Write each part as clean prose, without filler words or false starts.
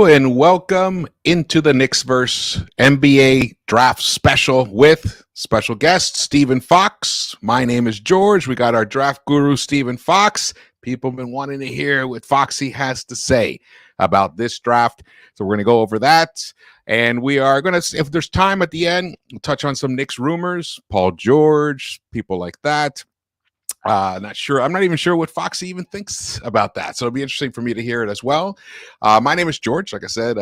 and welcome into the Knicks-Verse NBA Draft Special with special guest Stephen Fox. My name is George. We got our draft guru, Stephen Fox. People have been wanting to hear what Foxy has to say about this draft, so we're going to go over that. And we are going to, if there's time at the end, we'll touch on some Knicks rumors, Paul George, people like that. Not sure. I'm not even sure what Foxy even thinks about that. So it'll be interesting for me to hear it as well. My name is George, like I said.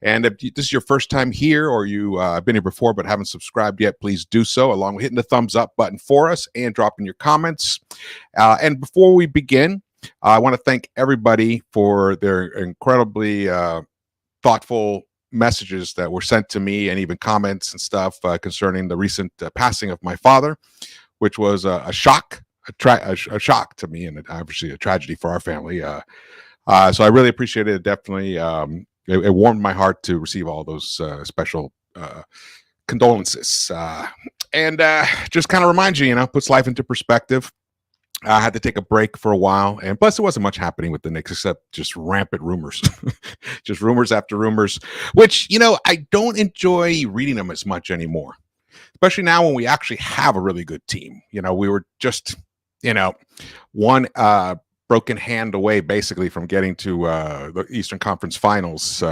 And if this is your first time here or you have been here before but haven't subscribed yet, please do so, along with hitting the thumbs up button for us and dropping your comments. And before we begin, I want to thank everybody for their incredibly thoughtful messages that were sent to me and even comments and stuff concerning the recent passing of my father, which was a shock. A shock to me, and obviously a tragedy for our family. So I really appreciate it. Definitely, it warmed my heart to receive all those special condolences. And just kind of reminds you, puts life into perspective. I had to take a break for a while, and plus, there wasn't much happening with the Knicks except just rampant rumors, just rumors after rumors, which I don't enjoy reading them as much anymore. Especially now when we actually have a really good team. We were just one broken hand away basically from getting to the Eastern Conference Finals.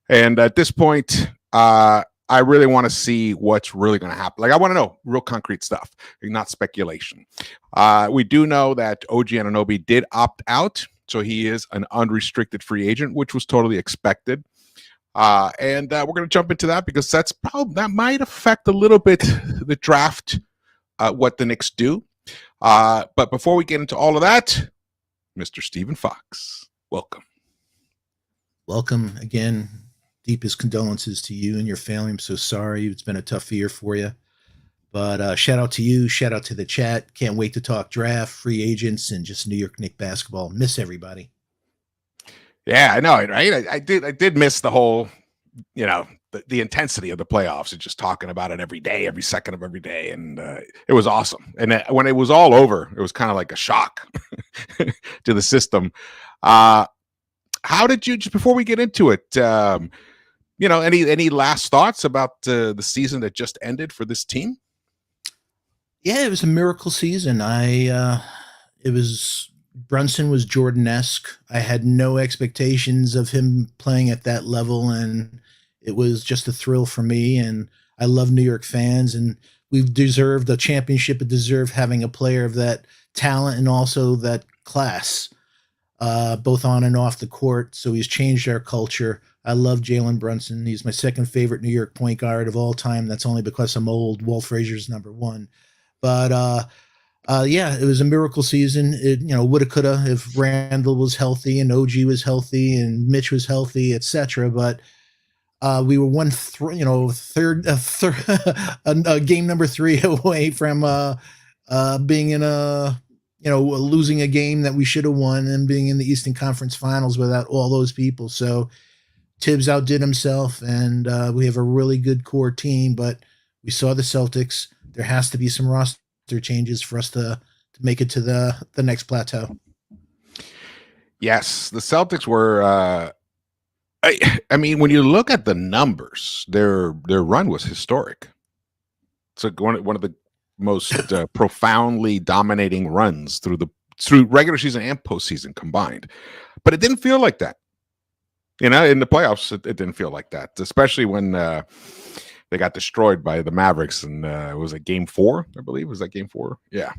And at this point, I really want to see what's really going to happen. Like, I want to know real concrete stuff, not speculation. We do know that OG Anunoby did opt out, so he is an unrestricted free agent, which was totally expected. And we're going to jump into that because that might affect a little bit the draft, what the Knicks do. But before we get into all of that, Mr. Stephen Fox, welcome. Welcome again. Deepest condolences to you and your family. I'm so sorry. It's been a tough year for you. But shout out to you. Shout out to the chat. Can't wait to talk draft, free agents, and just New York Knicks basketball. Miss everybody. Yeah, I know, right? I did miss the whole, the intensity of the playoffs and just talking about it every day, every second of every day. And it was awesome. And when it was all over, it was kind of like a shock to the system. How did you, just before we get into it, any last thoughts about the season that just ended for this team? Yeah, it was a miracle season. Brunson was Jordan-esque. I had no expectations of him playing at that level, and it was just a thrill for me. And I love New York fans, and we've deserved a championship. It deserved having a player of that talent and also that class, both on and off the court. So he's changed our culture. I love Jalen Brunson. He's my second favorite New York point guard of all time. That's only because I'm old. Walt Frazier's number one. But yeah, it was a miracle season. It, woulda, coulda if Randall was healthy and OG was healthy and Mitch was healthy, etc. But we were game number 3 away from being in losing a game that we should have won and being in the Eastern Conference Finals without all those people. So Tibbs outdid himself, and we have a really good core team. But we saw the Celtics. There has to be some roster changes for us to make it to the next plateau. Yes, the Celtics were I mean, when you look at the numbers, their run was historic. It's like one of the most profoundly dominating runs through regular season and postseason combined. But it didn't feel like that. In the playoffs, it didn't feel like that, especially when they got destroyed by the Mavericks, and it was a game 4, I believe. Was that game 4? Yeah.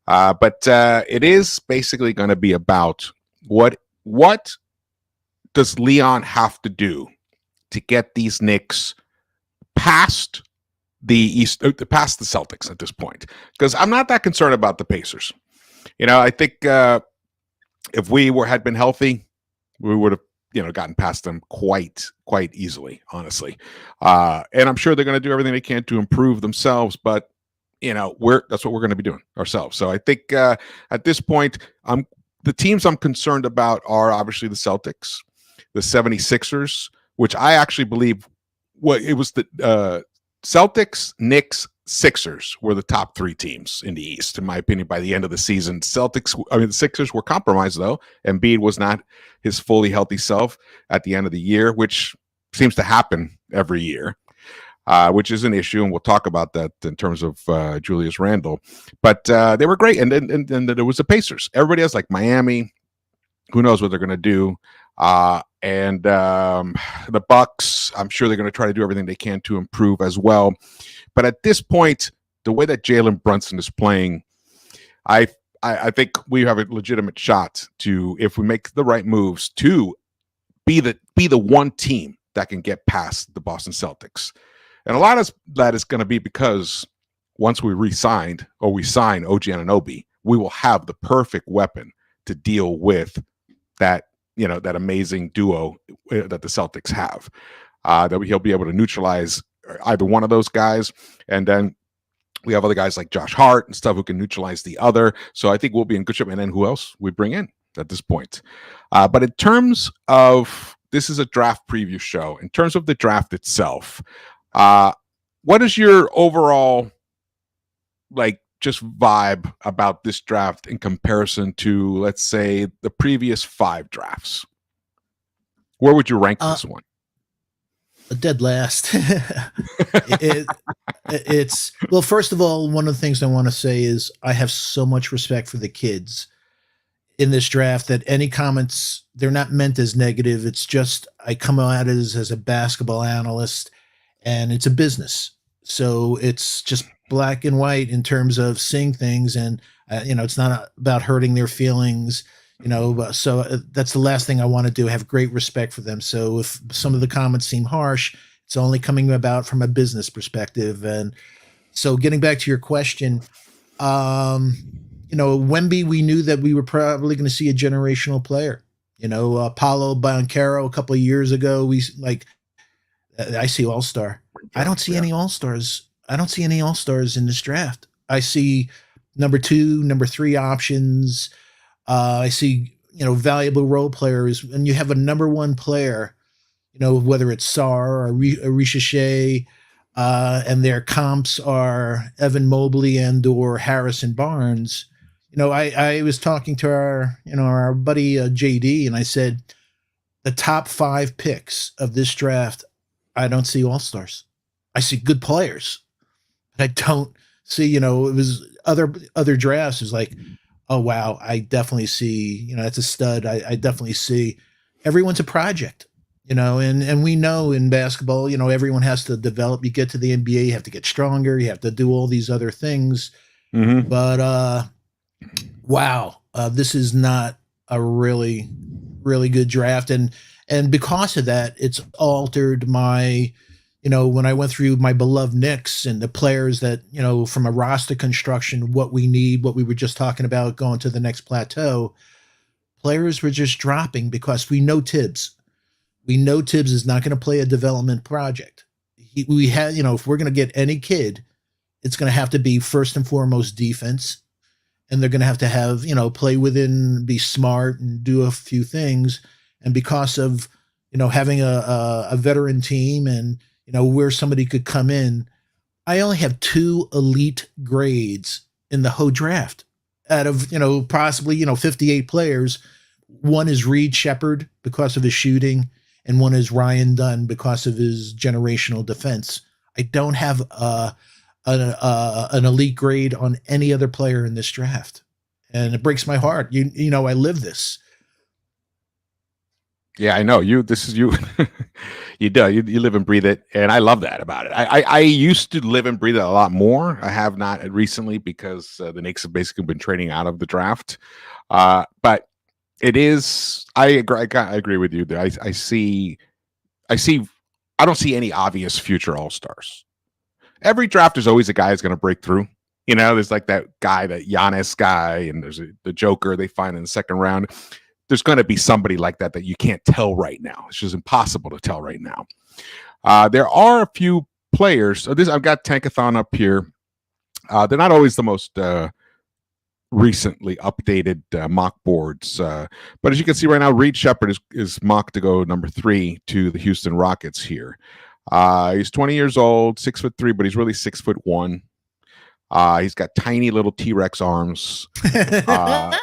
But it is basically going to be about what does Leon have to do to get these Knicks past the Celtics at this point? Because I'm not that concerned about the Pacers. I think if we had been healthy, we would have gotten past them quite easily, honestly. And I'm sure they're going to do everything they can to improve themselves, but that's what we're going to be doing ourselves. So I think at this point, the teams I'm concerned about are obviously the Celtics, the 76ers, which I actually believe it was the Celtics, Knicks, Sixers were the top three teams in the East, in my opinion, by the end of the season. The Sixers were compromised, though. Embiid was not his fully healthy self at the end of the year, which seems to happen every year, which is an issue, and we'll talk about that in terms of Julius Randle. But they were great, and then there was the Pacers. Everybody else, like Miami, who knows what they're going to do. And the Bucks, I'm sure they're going to try to do everything they can to improve as well. But at this point, the way that Jalen Brunson is playing, I think we have a legitimate shot to, if we make the right moves, to be the one team that can get past the Boston Celtics. And a lot of that is going to be because once we sign OG Anunoby, we will have the perfect weapon to deal with that, that amazing duo that the Celtics have. That he'll be able to neutralize either one of those guys, and then we have other guys like Josh Hart and stuff who can neutralize the other. So I think we'll be in good shape. And then who else we bring in at this point? But in terms of, this is a draft preview show. In terms of the draft itself, what is your overall just vibe about this draft in comparison to, let's say, the previous 5 drafts? Where would you rank this one? A dead last. It's well, first of all, one of the things I want to say is I have so much respect for the kids in this draft that any comments, they're not meant as negative. It's just I come at it as a basketball analyst, and it's a business. So it's just black and white in terms of seeing things, and it's not about hurting their feelings. So that's the last thing I want to do. Have great respect for them. So if some of the comments seem harsh, it's only coming about from a business perspective. And so getting back to your question, Wemby, we knew that we were probably going to see a generational player. Paolo Banchero a couple of years ago, I see all-star. I don't see any all-stars. I don't see any all-stars in this draft. I see number 2, number 3 options. I see, valuable role players, and you have a number 1 player, whether it's Sarr or Arisha Shea, and their comps are Evan Mobley and or Harrison Barnes. I was talking to our buddy JD, and I said, the top 5 picks of this draft, I don't see all-stars. I see good players. But I don't see, it was other drafts. It was like, oh, wow, I definitely see, that's a stud. I definitely see everyone's a project, and we know in basketball, everyone has to develop. You get to the NBA, you have to get stronger. You have to do all these other things. Mm-hmm. But, wow, this is not a really, really good draft. And because of that, it's altered my, when I went through my beloved Knicks and the players that, from a roster construction, what we need, what we were just talking about going to the next plateau, players were just dropping because we know Tibbs. We know Tibbs is not going to play a development project. We had, if we're going to get any kid, it's going to have to be first and foremost defense. And they're going to have, play within, be smart and do a few things. And because of, having a veteran team and, where somebody could come in, I only have 2 elite grades in the whole draft out of, possibly, 58 players. One is Reed Shepherd because of his shooting, and one is Ryan Dunn because of his generational defense. I don't have an elite grade on any other player in this draft. And it breaks my heart. I live this. Yeah, I know you. This is you. You do. You live and breathe it, and I love that about it. I used to live and breathe it a lot more. I have not recently because the Knicks have basically been trading out of the draft. But it is. I agree with you. I see. I don't see any obvious future all-stars. Every draft is always a guy who's going to break through. There's like that guy, that Giannis guy, and there's the Joker they find in the second round. There's going to be somebody like that you can't tell right now. It's just impossible to tell right now. There are a few players. So I've got Tankathon up here. They're not always the most recently updated mock boards. But as you can see right now, Reed Shepherd is mocked to go number 3 to the Houston Rockets here. He's 20 years old, 6'3", but he's really 6'1". He's got tiny little T-Rex arms. The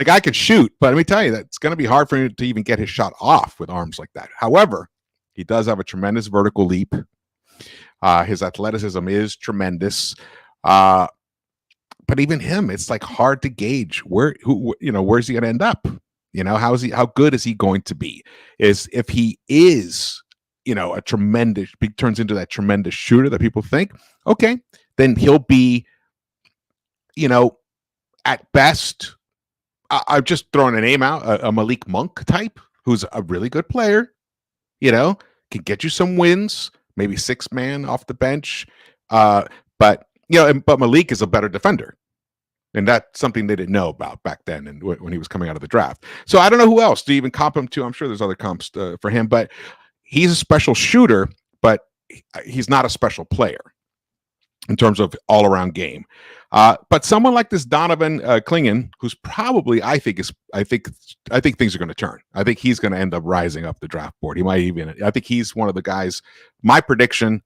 guy could shoot, but let me tell you that it's going to be hard for him to even get his shot off with arms like that. However, he does have a tremendous vertical leap. His athleticism is tremendous. But even him, it's like hard to gauge where's he going to end up? How good is he going to be? If he is, turns into that tremendous shooter that people think, okay, then he'll be, at best, I've just thrown a name out, a Malik Monk type, who's a really good player, can get you some wins, maybe 6-man off the bench. But Malik is a better defender. And that's something they didn't know about back then and when he was coming out of the draft. So I don't know who else to even comp him to. I'm sure there's other comps for him, but he's a special shooter, but he's not a special player in terms of all-around game. But someone like this Donovan Clingan, who's probably, I think things are going to turn. I think he's going to end up rising up the draft board. I think he's one of the guys, my prediction,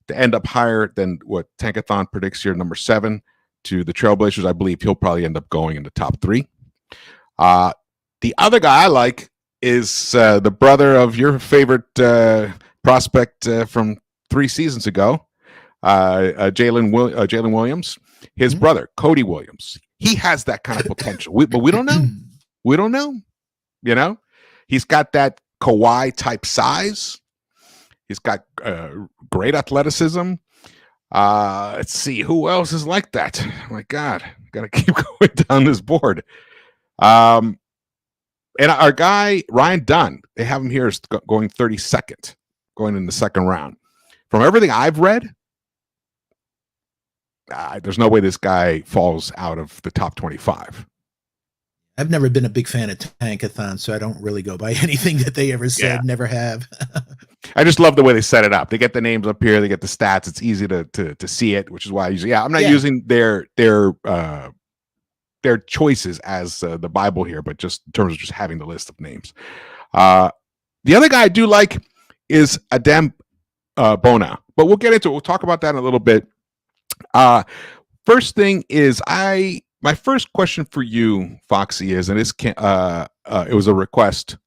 to end up higher than what Tankathon predicts here, number 7 to the Trailblazers. I believe he'll probably end up going in the top 3. The other guy I like is the brother of your favorite prospect from 3 seasons ago, Jalen Williams. His brother, Cody Williams. He has that kind of potential, but we don't know. We don't know. He's got that Kawhi type size. He's got great athleticism. Let's see who else is like that. Oh my God, gotta keep going down this board. And our guy Ryan Dunn, they have him here as going 32nd, going in the second round. From everything I've read, there's no way this guy falls out of the top 25. I've never been a big fan of Tankathon, so I don't really go by anything that they ever said. Yeah. Never have. I just love the way they set it up. They get the names up here, they get the stats. It's easy to see it, which is why I usually, I'm not using their choices as the Bible here, but just in terms of just having the list of names. The other guy I do like is Adem Bona, but we'll get into it. We'll talk about that in a little bit. First thing is my first question for you, Foxy, is, and it was a request.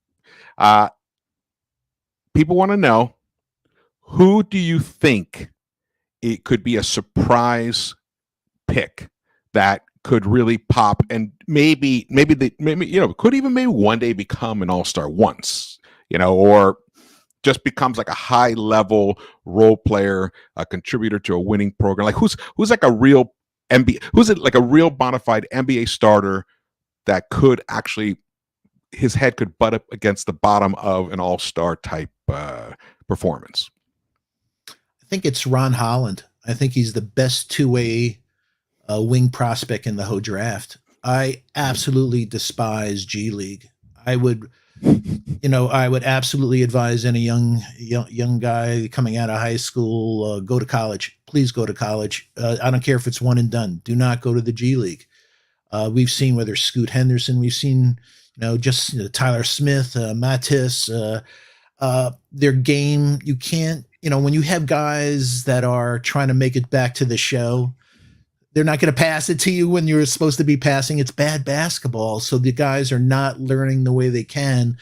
People want to know, who do you think it could be a surprise pick that could really pop and maybe could even maybe one day become an all-star once, or just becomes like a high level role player, a contributor to a winning program. Like who's like a real NBA, who's like a real bona fide NBA starter that could actually, his head could butt up against the bottom of an all-star type performance? I think it's Ron Holland. I think he's the best two-way wing prospect in the whole draft. I absolutely despise G League. I would absolutely advise any young guy coming out of high school, go to college. Please go to college. I don't care if it's one and done. Do not go to the G League. We've seen whether Scoot Henderson, we've seen, Tyler Smith, Matisse, their game. You can't, when you have guys that are trying to make it back to the show, they're not going to pass it to you when you're supposed to be passing. It's bad basketball. So the guys are not learning the way they can.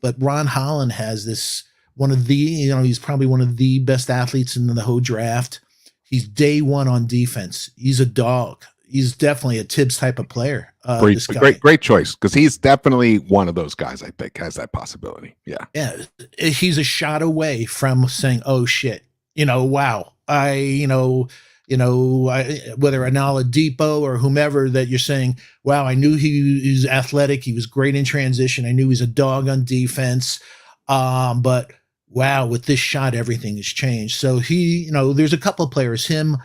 But Ron Holland has this, he's probably one of the best athletes in the whole draft. He's day one on defense. He's a dog. He's definitely a Tibbs type of player. Great choice, because he's definitely one of those guys I think has that possibility. Yeah. He's a shot away from saying, "Oh shit, wow, whether Anala Depot or whomever that you're saying, wow, I knew he was athletic. He was great in transition. I knew he's a dog on defense. But wow, with this shot, everything has changed." So there's a couple of players, him,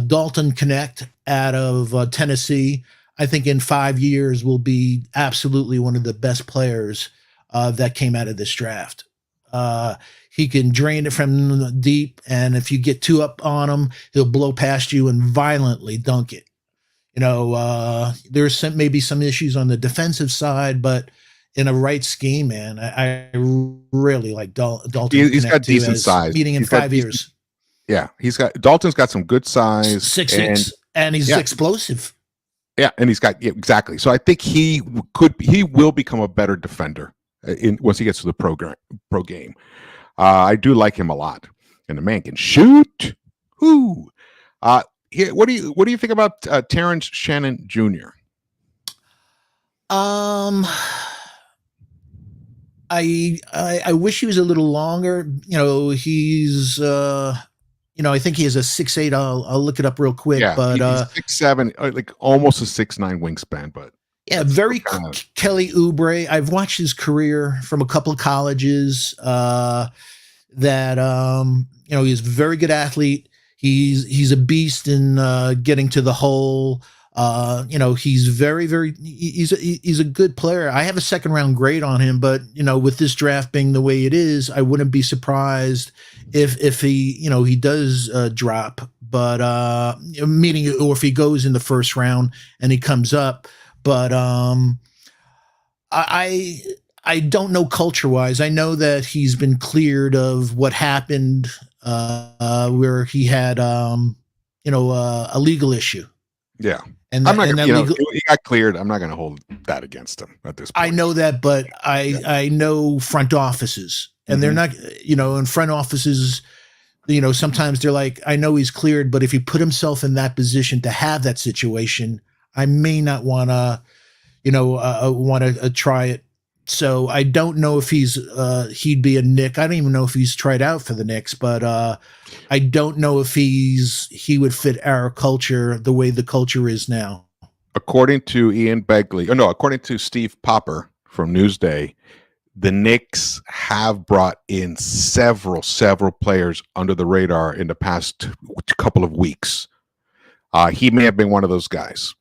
Dalton Connect out of Tennessee. I think in 5 years will be absolutely one of the best players that came out of this draft. He can drain it from deep, and if you get too up on him, he'll blow past you and violently dunk it. There's maybe some issues on the defensive side, but in a right scheme, man, I really like Dalton He's got Connect too decent as size. meeting in He's got 5 years. yeah. Dalton's got some good size, Six and six, and he's yeah, explosive. yeah, and he's got exactly. So I think he will become a better defender in once he gets to the pro game. I do like him a lot, and the man can shoot. Whoo! Here, what do you think about Terrence Shannon Jr.? Um, I wish he was a little longer. He's I think he has a 6'8". I'll look it up real quick, Yeah, but he's 6'7", like almost a 6'9" wingspan, but yeah, very Kelly Oubre. I've watched his career from a couple of colleges. That he's a very good athlete. He's a beast in getting to the hole. He's he's a good player. I have a second round grade on him, but with this draft being the way it is, I wouldn't be surprised if he does drop. But meaning, or if he goes in the first round and he comes up. But I don't know culture wise. I know that he's been cleared of what happened where he had a legal issue. yeah. And I'm not and that gonna, legal, he got cleared. I'm not going to hold that against him at this point. I know that, but I know front offices, and they're not, in front offices, sometimes they're like, I know he's cleared, but if he put himself in that position to have that situation, I may not want to, want to try it. So I don't know if he'd be a Knick. I don't even know if he's tried out for the Knicks, but I don't know if he would fit our culture the way the culture is now. According to according to Steve Popper from Newsday, the Knicks have brought in several players under the radar in the past couple of weeks. He may have been one of those guys.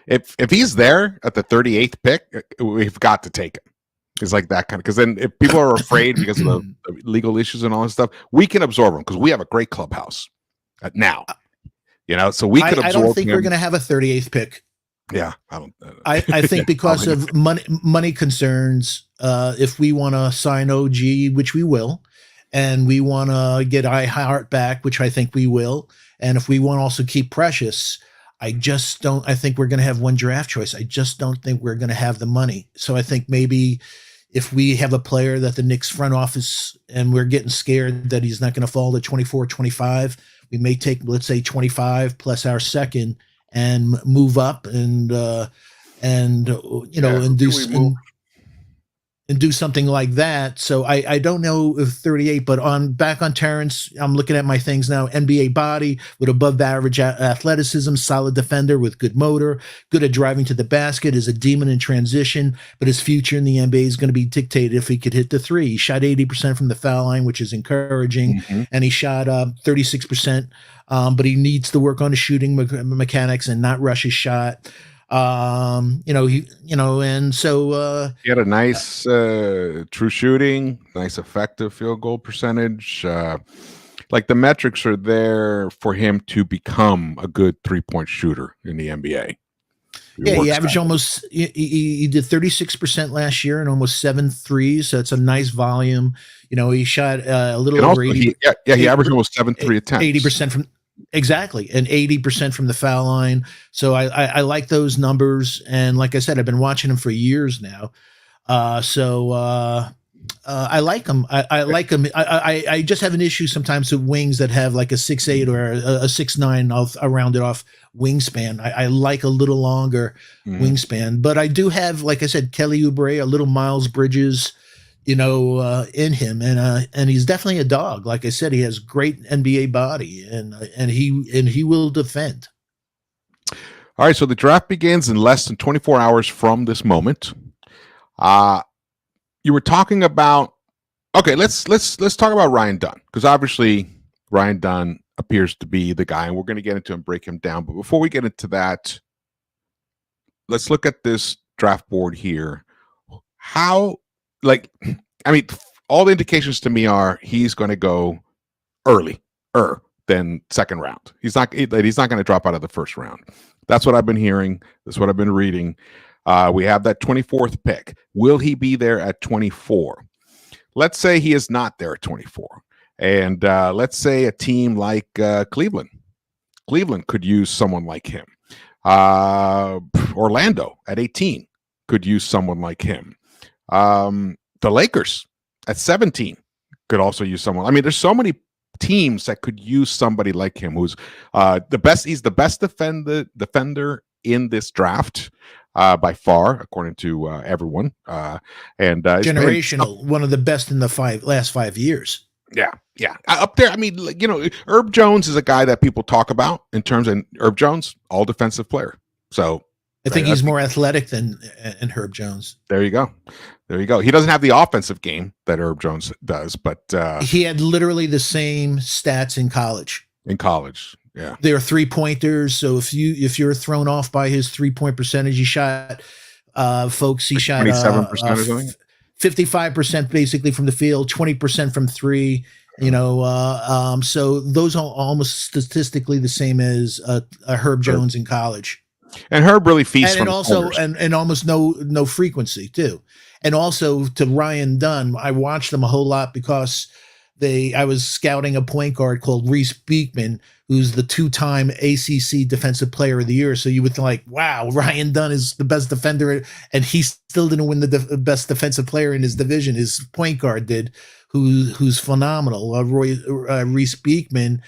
If he's there at the 38th pick, we've got to take him. It's like that kind of, because then if people are afraid because of the legal issues and all this stuff, we can absorb them because we have a great clubhouse now. So we could absorb. I don't think we're going to have a 38th pick. Yeah, I don't. I think because of money concerns, if we want to sign OG, which we will, and we want to get Hart back, which I think we will, and if we want to also keep Precious, I think we're going to have one draft choice. I just don't think we're going to have the money. So I think maybe if we have a player that the Knicks front office, and we're getting scared that he's not going to fall to 24, 25, we may take, let's say, 25 plus our second and move up and do something like that. So I don't know if 38, but back on Terrence, I'm looking at my things now. NBA body with above average athleticism, solid defender with good motor, good at driving to the basket, is a demon in transition, but his future in the NBA is going to be dictated if he could hit the three. He shot 80% from the foul line, which is encouraging, and he shot 36%, but he needs to work on his shooting mechanics and not rush his shot. And so he had a nice true shooting, nice effective field goal percentage. Like the metrics are there for him to become a good 3-point shooter in the NBA. He averaged almost. He did 36% last year and almost 7 threes. So it's a nice volume. He shot a little over 80. He averaged almost 7 3 attempts. 80% from. Exactly. And 80% from the foul line. So I like those numbers. And like I said, I've been watching him for years now. I like him. I like him. I just have an issue sometimes with wings that have like a 6'8" or a 6'9". I'll round it off wingspan. I like a little longer wingspan, but I do have, like I said, Kelly Oubre, a little Miles Bridges, in him, and he's definitely a dog. Like I said, he has great NBA body, and he will defend. All right, so the draft begins in less than 24 hours from this moment. You were talking about, okay, let's talk about Ryan Dunn, because obviously Ryan Dunn appears to be the guy, and we're going to get into him, break him down. But before we get into that, let's look at this draft board here. All the indications to me are he's going to go early, than second round. He's not going to drop out of the first round. That's what I've been hearing. That's what I've been reading. We have that 24th pick. Will he be there at 24? Let's say he is not there at 24. And let's say a team like Cleveland could use someone like him. Orlando at 18 could use someone like him. The Lakers at 17 could also use someone. I mean, there's so many teams that could use somebody like him who's the best. He's the best defender in this draft by far, according to everyone. And generational, one of the best in the last 5 years. Yeah, up there. I mean, Herb Jones is a guy that people talk about in terms of Herb Jones, all defensive player. So I think he's more athletic than Herb Jones. There you go. He doesn't have the offensive game that Herb Jones does, but he had literally the same stats in college. Yeah, they're 3-pointers. So if you're thrown off by his 3-point percentage, he shot, folks, he shot 27% or something. 55% basically from the field, 20% from three. So those are almost statistically the same as a Herb Jones in college. And Herb really feasts and also and almost no frequency too. And also to Ryan Dunn, I watched them a whole lot because I was scouting a point guard called Reese Beekman, who's the 2-time ACC Defensive Player of the Year. So you would think, like, wow, Ryan Dunn is the best defender, and he still didn't win the best defensive player in his division. His point guard did, who's phenomenal, Reese Beekman.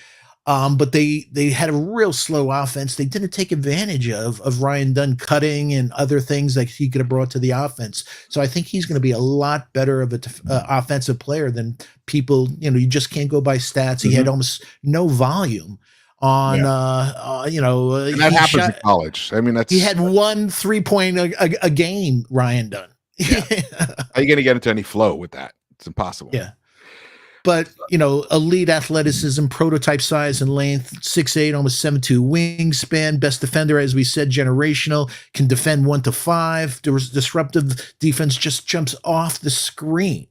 But they had a real slow offense. They didn't take advantage of Ryan Dunn cutting and other things that he could have brought to the offense. So I think he's going to be a lot better of an offensive player than people. You just can't go by stats. He had almost no volume on. And that happens in college. I mean, he had 1 3-point a game. Ryan Dunn. Yeah. How are you going to get into any flow with that? It's impossible. Yeah. But, elite athleticism, prototype size and length, 6'8", almost 7'2" wingspan, best defender, as we said, generational, can defend 1 to 5. Disruptive defense, just jumps off the screen.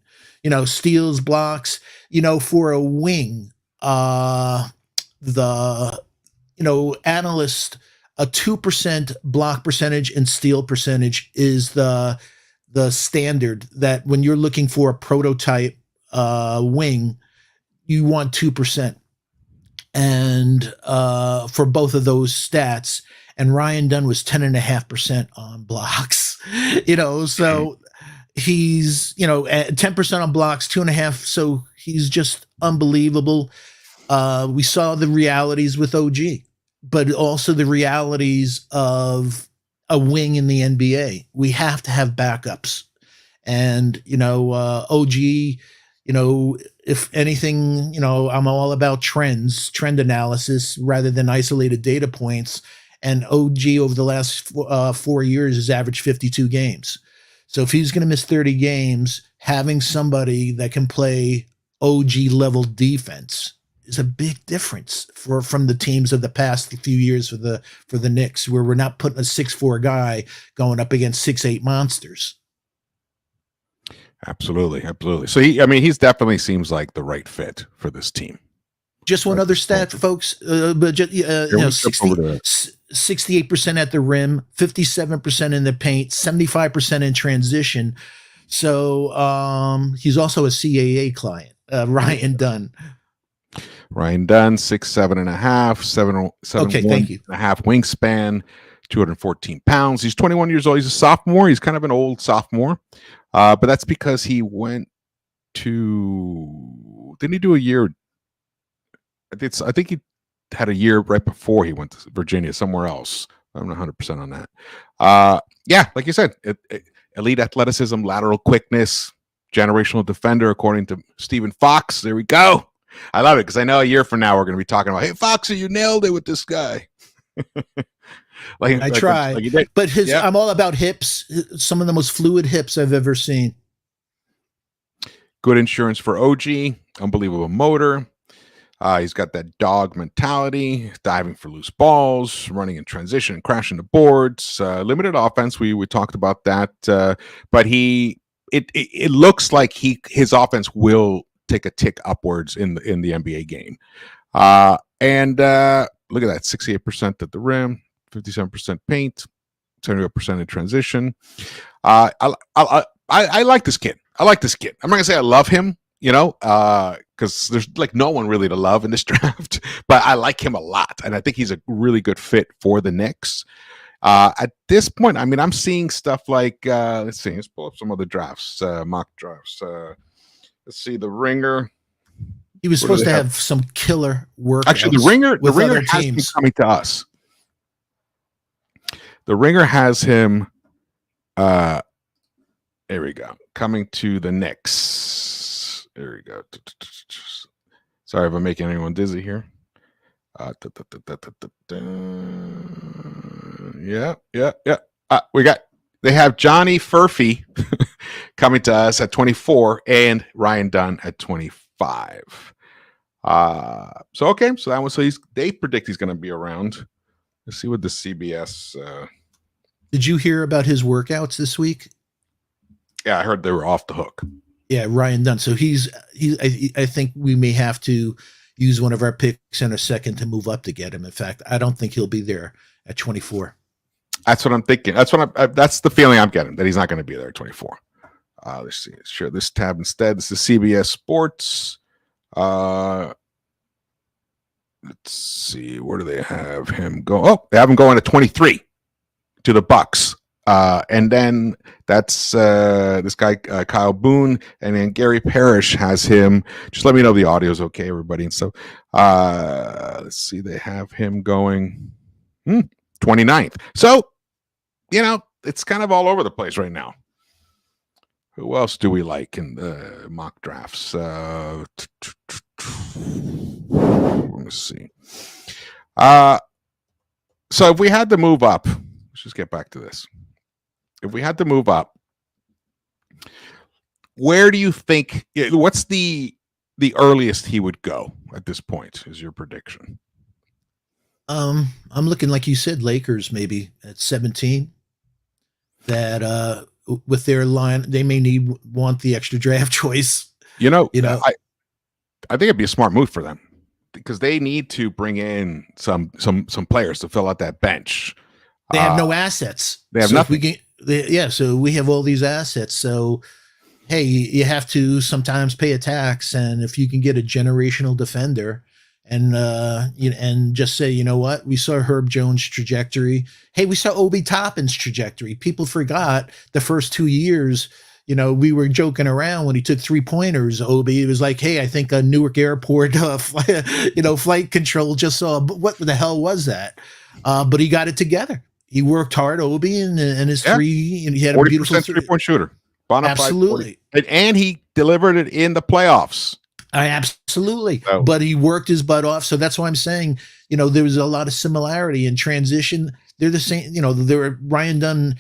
Steals, blocks, for a wing. Analyst, a 2% block percentage and steal percentage is the standard that when you're looking for a prototype wing, you want 2%, and for both of those stats, and Ryan Dunn was 10.5% on blocks. So he's at 10% on blocks, 2.5. So he's just unbelievable. We saw the realities with OG, but also the realities of a wing in the NBA. We have to have backups, and OG. If anything, I'm all about trend analysis rather than isolated data points. And OG over the last 4 years has averaged 52 games. So if he's going to miss 30 games, having somebody that can play OG level defense is a big difference from the teams of the past few years for the Knicks, where we're not putting a 6'4" guy going up against 6'8" monsters. Absolutely. So he's definitely seems like the right fit for this team. Just one other stat, folks. But 68% at the rim, 57% in the paint, 75% in transition. So he's also a CAA client. Ryan Dunn. Ryan Dunn, 6'7.5", 7 okay, thank you. and a half wingspan, 214 pounds. He's 21 years old. He's a sophomore. He's kind of an old sophomore. But that's because he went to, didn't he do a year? I think he had a year right before he went to Virginia, somewhere else. I'm not 100% on that. Yeah, like you said, elite athleticism, lateral quickness, generational defender, according to Stephen Fox. There we go. I love it because I know a year from now we're going to be talking about, hey, Foxy, you nailed it with this guy. I try, but I'm all about hips. Some of the most fluid hips I've ever seen. Good insurance for OG. Unbelievable motor. He's got that dog mentality, diving for loose balls, running in transition and crashing the boards. Limited offense. We talked about that, but it looks like his offense will take a tick upwards in the NBA game. And look at that, 68% at the rim, 57% paint, 71% in transition. I like this kid. I'm not gonna say I love him, because there's like no one really to love in this draft, but I like him a lot, and I think he's a really good fit for the Knicks. At this point, I mean, I'm seeing stuff like let's pull up some other drafts, mock drafts. Let's see, the Ringer. He was supposed to have some killer workouts. Actually, the Ringer has him coming to us. The Ringer has him. There we go. Coming to the Knicks. There we go. Sorry if I'm making anyone dizzy here. Yeah. They have Johnny Furphy coming to us at 24 and Ryan Dunn at 25. So that one. So they predict he's going to be around. Let's see what the CBS. Did you hear about his workouts this week? Yeah, I heard they were off the hook. Yeah, Ryan Dunn. So I think we may have to use one of our picks in a second to move up to get him. In fact, I don't think he'll be there at 24. That's what I'm thinking. That's the feeling I'm getting, that he's not going to be there at 24. Let's see. Let's share this tab instead. This is CBS Sports. Let's see. Where do they have him go? Oh, they have him going at 23 to the Bucks. And then that's this guy, Kyle Boone, and then Gary Parrish has him. Just let me know the audio is okay, everybody. And so let's see, they have him going 29th. So, it's kind of all over the place right now. Who else do we like in the mock drafts? Let me see. So if we had to move up, let's just get back to this. If we had to move up, where do you think? What's the earliest he would go at this point? Is your prediction? I'm looking, like you said, Lakers maybe at 17. That with their line, they may want the extra draft choice. I think it'd be a smart move for them because they need to bring in some players to fill out that bench. They have no assets. They have nothing. So we have all these assets. So, hey, you have to sometimes pay a tax, and if you can get a generational defender, and just say, you know what, we saw Herb Jones' trajectory. Hey, we saw Obi Toppin's trajectory. People forgot the first 2 years. We were joking around when he took 3-pointers. Obi, it was like, hey, I think a Newark Airport, flight control just saw. What the hell was that? But he got it together. He worked hard, Obi, and his three. And he had a beautiful 3-point shooter. Absolutely, and he delivered it in the playoffs. Absolutely. But he worked his butt off. So that's why I'm saying, there was a lot of similarity in transition. They're the same, there were Ryan Dunn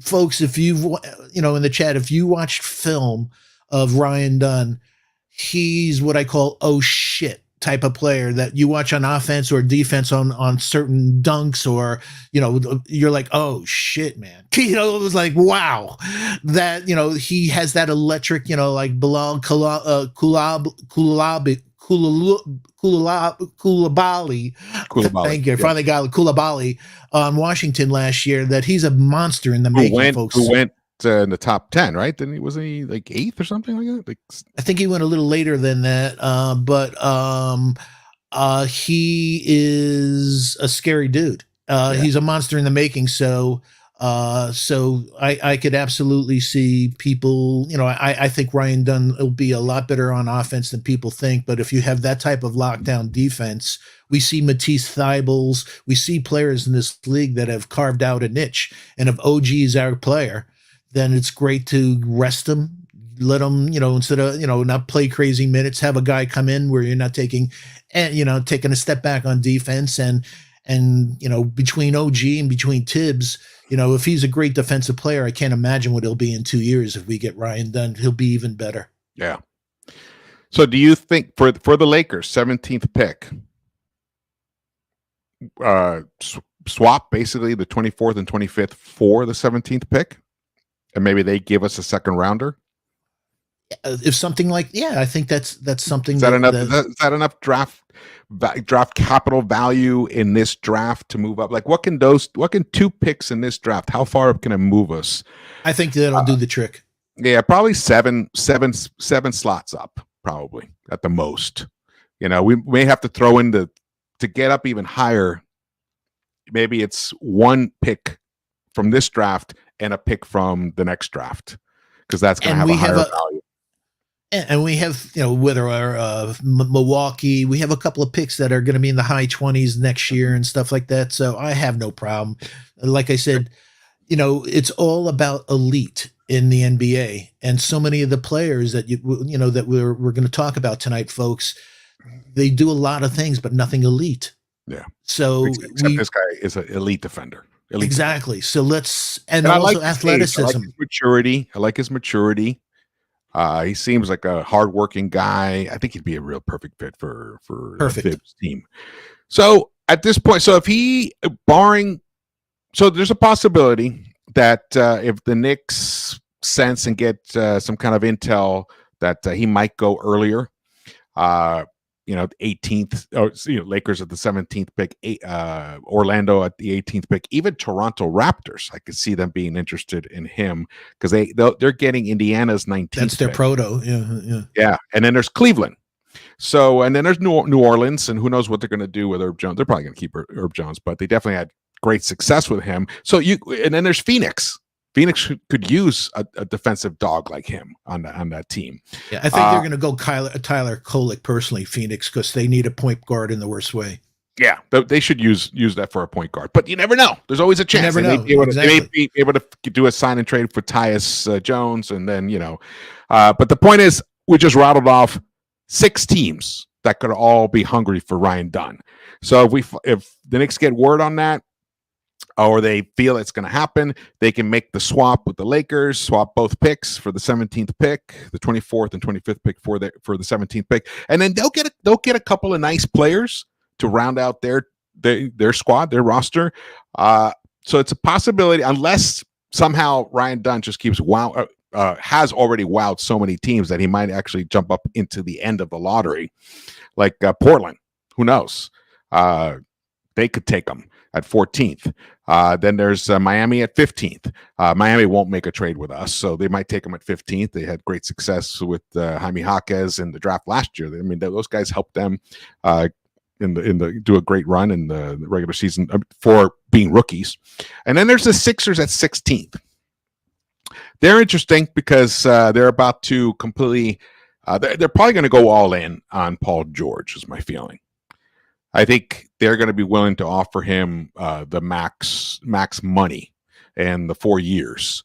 folks. If you've, in the chat, if you watched film of Ryan Dunn, he's what I call, oh shit type of player that you watch on offense or defense on certain dunks, or, you're like, oh shit, man. It was like, wow, that, he has that electric, like Bilal Koulibaly. Thank you. Finally got Koulibaly on Washington last year, that he's a monster in the making, folks. Who went in the top 10, right? Then wasn't he like 8th or something like that? I think he went a little later than that. But he is a scary dude. He's a monster in the making. So I could absolutely see people, I think Ryan Dunn will be a lot better on offense than people think. But if you have that type of lockdown defense, we see Matisse Thybulles, we see players in this league that have carved out a niche. And if OG is our player, then it's great to rest him, let him, instead of, not play crazy minutes, have a guy come in where you're not taking a step back on defense. And between OG and between Tibbs, if he's a great defensive player, I can't imagine what he'll be in 2 years. If we get Ryan Dunn, he'll be even better. Yeah. So do you think for the Lakers, 17th pick, swap basically the 24th and 25th for the 17th pick? And maybe they give us a second rounder? If something like, yeah, I think that's something Is that enough? that Is that enough draft capital value in this draft to move up? Like, what can 2 picks in this draft? How far up can it move us? I think that'll do the trick. Yeah, probably seven slots up, probably at the most. We may have to throw in to get up even higher. Maybe it's 1 pick from this draft and a pick from the next draft, because that's going to have a higher value. And we have, whether Milwaukee, we have a couple of picks that are going to be in the high 20s next year and stuff like that. So I have no problem. Like I said, it's all about elite in the NBA, and so many of the players that that we're going to talk about tonight, folks, they do a lot of things, but nothing elite. Yeah. So except this guy is an elite defender. Exactly. So and also like athleticism. I like his maturity. He seems like a hardworking guy. I think he'd be a real perfect fit for Thibs' team. So at this point, so if there's a possibility that if the Knicks sense and get some kind of intel that he might go earlier, 18th, or Lakers at the 17th pick, Orlando at the 18th pick, even Toronto Raptors, I could see them being interested in him, because they're getting Indiana's 19th. That's their pick. proto. Yeah, and then there's Cleveland. So, and then there's New Orleans, and who knows what they're going to do with Herb Jones. They're probably going to keep Herb Jones, but they definitely had great success with him. So and then there's Phoenix. Phoenix could use a defensive dog like him on that team. Yeah, I think they're going to go Tyler Kolek personally, Phoenix, because they need a point guard in the worst way. Yeah, they should use that for a point guard, but you never know. There's always a chance. You never know. They may be able to do a sign and trade for Tyus Jones, and then But the point is, we just rattled off 6 teams that could all be hungry for Ryan Dunn. So if the Knicks get word on that, or they feel it's going to happen, they can make the swap with the Lakers, swap both picks for the 17th pick, the 24th and 25th pick for the 17th pick, and then they'll get a couple of nice players to round out their squad, their roster. So it's a possibility, unless somehow Ryan Dunn just keeps has already wowed so many teams that he might actually jump up into the end of the lottery, like Portland. Who knows? They could take him at 14th. Then there's Miami at 15th. Miami won't make a trade with us, so they might take him at 15th. They had great success with Jaime Jaquez in the draft last year. I mean, those guys helped them do a great run in the regular season for being rookies. And then there's the Sixers at 16th. They're interesting because they're about to completely. They're probably going to go all in on Paul George, is my feeling. I think they're going to be willing to offer him the max money and the 4 years,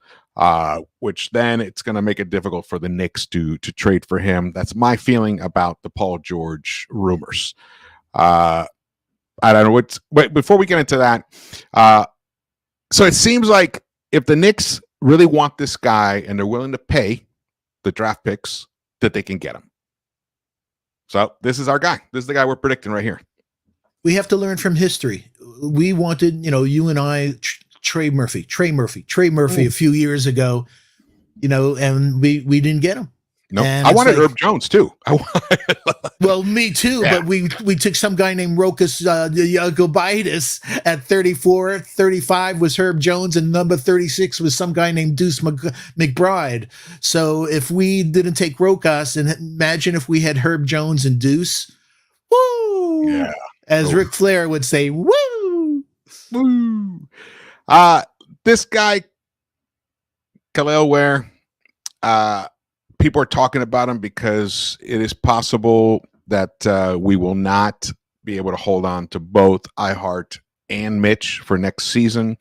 which then it's going to make it difficult for the Knicks to trade for him. That's my feeling about the Paul George rumors. I don't know wait, before we get into that. So it seems like if the Knicks really want this guy and they're willing to pay the draft picks, that they can get him. So this is our guy. This is the guy we're predicting right here. We have to learn from history. We wanted, you and I, Trey Murphy a few years ago, and we didn't get him. No, I wanted Herb Jones too. Well, me too, yeah. But we took some guy named Rokas Jokubaitis at 34. 35 was Herb Jones, and number 36 was some guy named Deuce McBride. So if we didn't take Rokas, and imagine if we had Herb Jones and Deuce, woo! Yeah. As Ric Flair would say, woo! Woo! This guy, Kel'el Ware, people are talking about him because it is possible that we will not be able to hold on to both iHeart and Mitch for next season.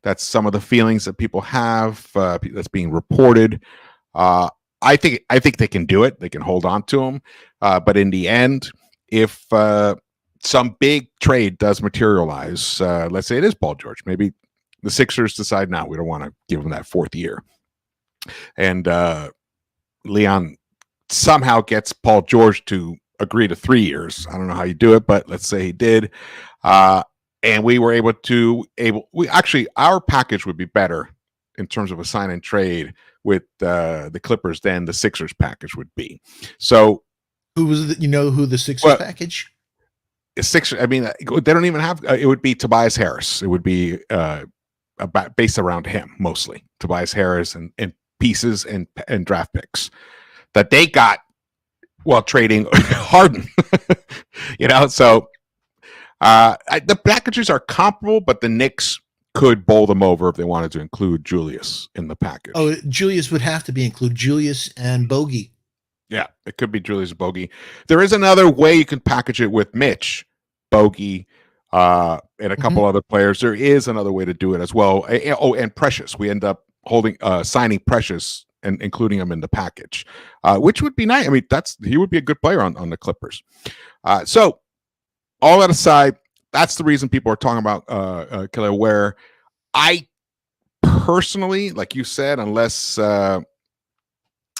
That's some of the feelings that people have. That's being reported. I think they can do it. They can hold on to him. But in the end, if some big trade does materialize, let's say it is Paul George, maybe the Sixers decide, no, we don't want to give him that 4th year. And Leon somehow gets Paul George to agree to 3 years. I don't know how you do it, but let's say he did. And we were our package would be better in terms of a sign and trade with the Clippers than the Sixers package would be. So, who was who the Sixers well, package? Sixers. I mean, they don't even have. It would be Tobias Harris. It would be about based around him mostly. Tobias Harris and pieces and draft picks that they got while trading Harden. So the packages are comparable, but the Knicks could bowl them over if they wanted to include Julius in the package. Oh, Julius would have to be included. Julius and Bogey. Yeah, it could be Julius Bogey. There is another way you can package it with Mitch, Bogey, and a couple other players. There is another way to do it as well. Oh, and Precious. We end up signing Precious and including him in the package, which would be nice. I mean, he would be a good player on the Clippers. So all that aside, that's the reason people are talking about Killer. Where I personally, like you said, unless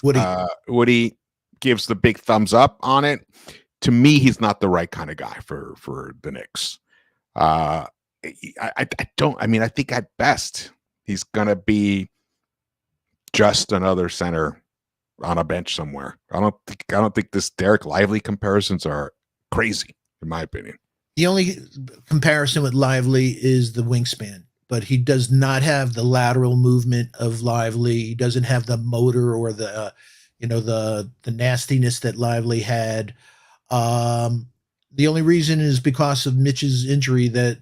Woody gives the big thumbs up on it, to me, he's not the right kind of guy for the Knicks. I don't. I mean, I think at best he's gonna be just another center on a bench somewhere. I don't think this Derek Lively comparisons are crazy, in my opinion. The only comparison with Lively is the wingspan, but he does not have the lateral movement of Lively. He doesn't have the motor or the the nastiness that Lively had. The only reason is because of Mitch's injury, that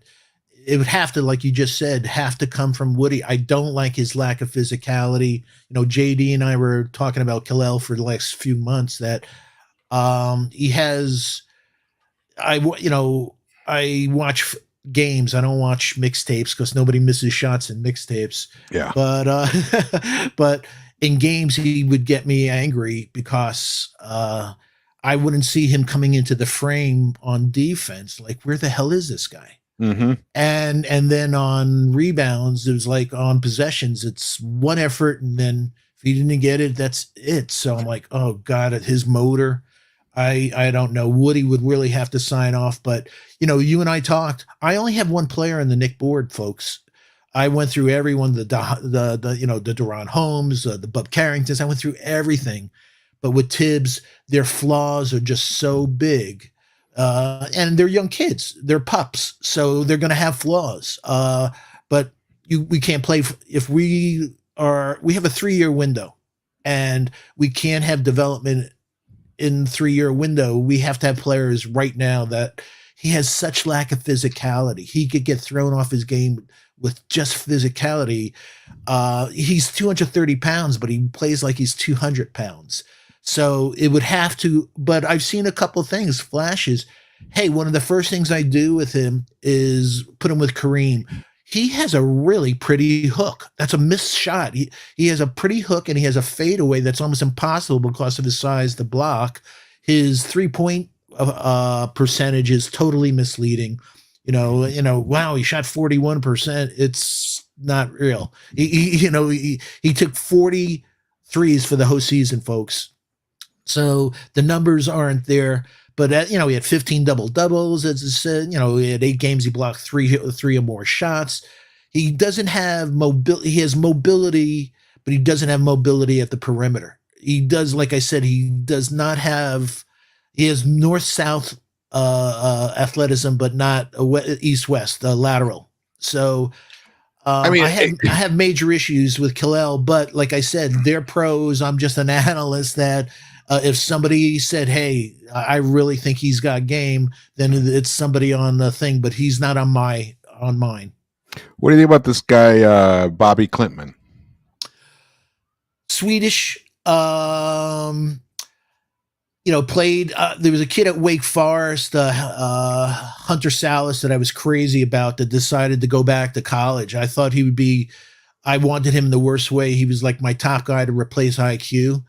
it would have to, like you just said, have to come from Woody. I don't like his lack of physicality. JD and I were talking about Khalil for the last few months that he has. I watch games. I don't watch mixtapes because nobody misses shots in mixtapes. Yeah. But in games, he would get me angry because I wouldn't see him coming into the frame on defense. Like, where the hell is this guy? Mm-hmm. And then on rebounds, it was like on possessions, it's one effort, and then if he didn't get it, that's it. So I'm like, oh God, his motor. I don't know. Woody would really have to sign off, but you and I talked. I only have one player in the Nick board, folks. I went through everyone, the Deron Holmes, the Bub Carringtons. I went through everything, but with Tibbs, their flaws are just so big, and they're young kids, they're pups, so they're going to have flaws. But we can't play if we have a 3-year window, and we can't have development in 3-year window. We have to have players right now that he has such lack of physicality. He could get thrown off his game with just physicality. He's 230 pounds, but he plays like he's 200 pounds. So it would have to, but I've seen a couple of things, flashes. Hey, one of the first things I do with him is put him with Kareem. He has a really pretty hook. That's a missed shot. He has a pretty hook, and he has a fadeaway that's almost impossible because of his size to block. His 3-point percentage is totally misleading. Wow, he shot 41%. It's not real. He took 40 threes for the whole season, folks. So the numbers aren't there. But he had 15 doubles, as I said. He had 8 games. He blocked three or more shots. He doesn't have mobility. He has mobility, but he doesn't have mobility at the perimeter. He does, like I said, he does not have. He has north-south athleticism, but not east-west lateral. So I have major issues with Khalil. But like I said, they're pros. I'm just an analyst that. If somebody said, "Hey, I really think he's got game," then it's somebody on the thing, but he's not on mine. What do you think about this guy, Bobby Klintman? Swedish, played. There was a kid at Wake Forest, Hunter Salas, that I was crazy about, that decided to go back to college. I thought he would be. I wanted him in the worst way. He was like my top guy to replace IQ.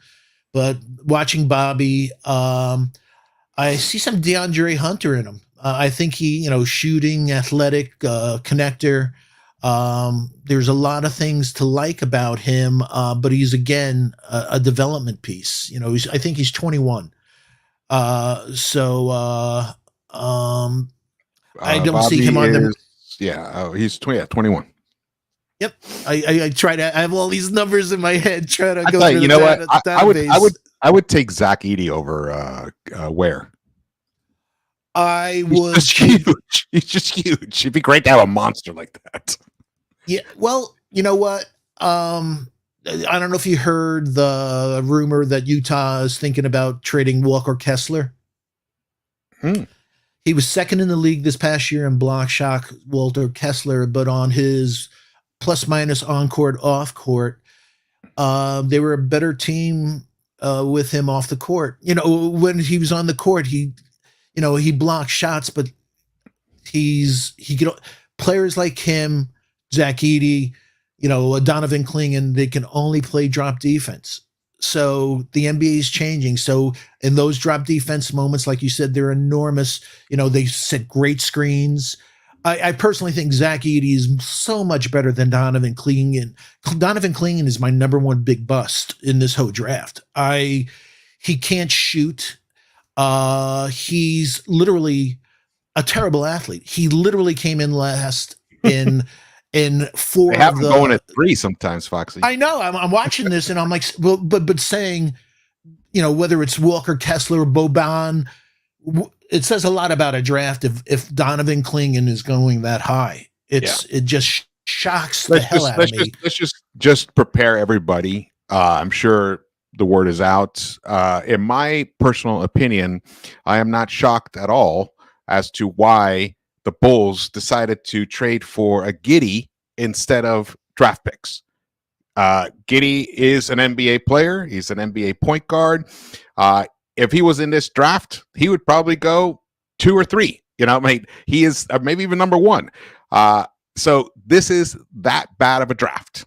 But watching Bobby, I see some DeAndre Hunter in him. I think he, shooting, athletic, connector. There's a lot of things to like about him, but he's, again, a development piece. I think he's 21. I don't see him on the. Yeah, he's 21. Yep. I try to. I have all these numbers in my head. Trying to I go thought, through you the know what? database. I would take Zach Edey over Ware. I He's would just take. huge. He's just huge. It'd be great to have a monster like that. Yeah. Well, you know what? I don't know if you heard the rumor that Utah is thinking about trading Walker Kessler. Hmm. He was second in the league this past year in block shot, Walter Kessler, but on his plus minus on court, off court, they were a better team with him off the court. You know, when he was on the court, he blocks shots, but he could players like him, Zach Edey, Donovan Clingan, they can only play drop defense. So the NBA is changing. So in those drop defense moments, like you said, they're enormous. They set great screens. I personally think Zach Edey is so much better than Donovan Clingan. Donovan Clingan is my number one big bust in this whole draft. He can't shoot. He's literally a terrible athlete. He literally came in last in four They have of him the going at 3 sometimes, Foxy. I know. I'm watching this and I'm like, well, but saying, whether it's Walker Kessler or Boban, it says a lot about a draft if Donovan Clingan is going that high. It just shocks the hell out of me. Let's just prepare everybody. I'm sure the word is out. In my personal opinion, I am not shocked at all as to why the Bulls decided to trade for a Giddey instead of draft picks. Giddey is an NBA player. He's an NBA point guard. If he was in this draft, he would probably go 2 or 3. He is maybe even number 1. So this is that bad of a draft.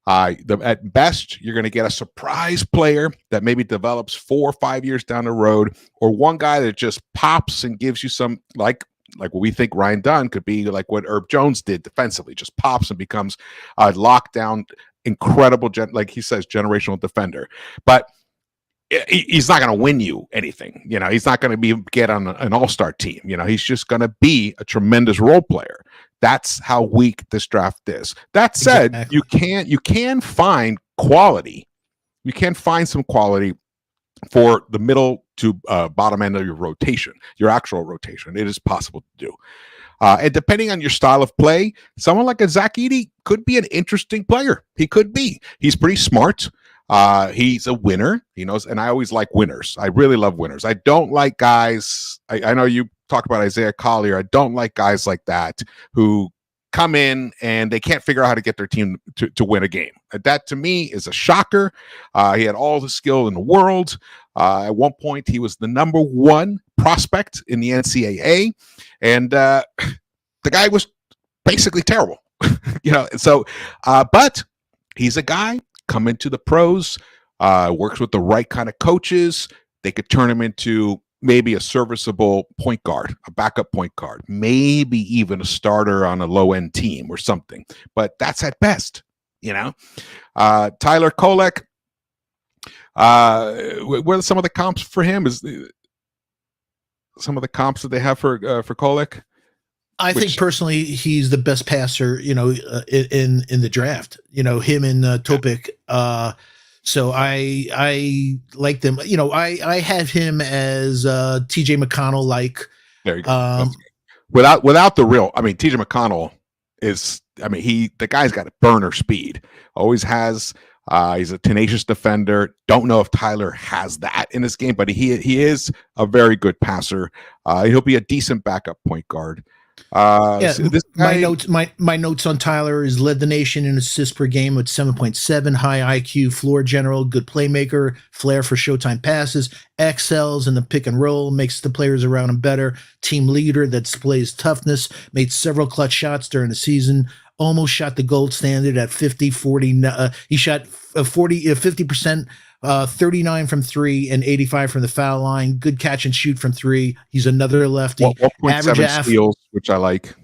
At best, you're going to get a surprise player that maybe develops 4 or 5 years down the road, or one guy that just pops and gives you some, like what we think Ryan Dunn could be, like what Herb Jones did defensively, just pops and becomes a lockdown, incredible, like he says, generational defender. But he's not going to win you anything. He's not going to get on an all-star team. He's just going to be a tremendous role player. That's how weak this draft is. That said, exactly. you can find quality. You can find some quality for the middle to bottom end of your rotation, your actual rotation. It is possible to do. And depending on your style of play, someone like a Zach Edey could be an interesting player. He could be. He's pretty smart. He's a winner. He knows, and I always like winners. I really love winners. I don't like guys. I know you talk about Isaiah Collier. I don't like guys like that who come in and they can't figure out how to get their team to win a game. That to me is a shocker. He had all the skill in the world. At one point, he was the number 1 prospect in the NCAA, and the guy was basically terrible. But he's a guy coming to the pros, works with the right kind of coaches. They could turn him into maybe a serviceable point guard, a backup point guard, maybe even a starter on a low-end team or something. But that's at best, Tyler Kolek, what are some of the comps for him? Some of the comps that they have for Kolek? I think personally he's the best passer, in the draft. Him and Topic. So I like them. I have him as TJ McConnell like. There you go. Without the real, TJ McConnell is, the guy's got a burner speed. Always has. He's a tenacious defender. Don't know if Tyler has that in this game, but he is a very good passer. He'll be a decent backup point guard. So my notes on Tyler is led the nation in assists per game with 7.7, high IQ, floor general, good playmaker, flair for showtime passes, excels in the pick and roll, makes the players around him better, team leader that displays toughness, made several clutch shots during the season, almost shot the gold standard at 50-40. He shot 50%, 39 from 3 and 85 from the foul line. Good catch and shoot from 3. He's another lefty. 1.7 steals, which I like.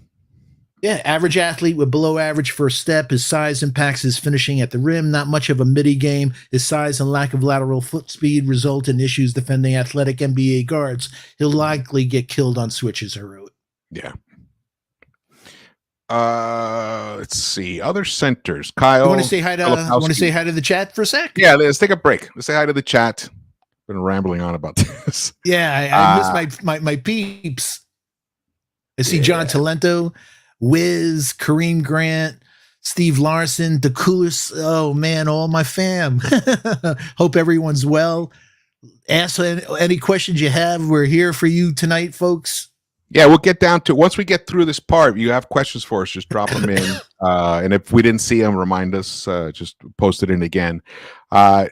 Yeah, average athlete with below average first step. His size impacts his finishing at the rim. Not much of a midi game. His size and lack of lateral foot speed result in issues defending athletic NBA guards. He'll likely get killed on switches, I wrote. Yeah. Let's see. Other centers. Kyle. You want to say hi to the chat for a sec? Yeah, let's take a break. Let's say hi to the chat. Been rambling on about this. Yeah, I miss my peeps. I see John Talento, Wiz, Kareem Grant, Steve Larson, the coolest. Oh man, all my fam. Hope everyone's well. Ask any questions you have. We're here for you tonight, folks. Yeah, we'll get down to once we get through this part. You have questions for us, just drop them in. And if we didn't see them, remind us. Just post it in again. Want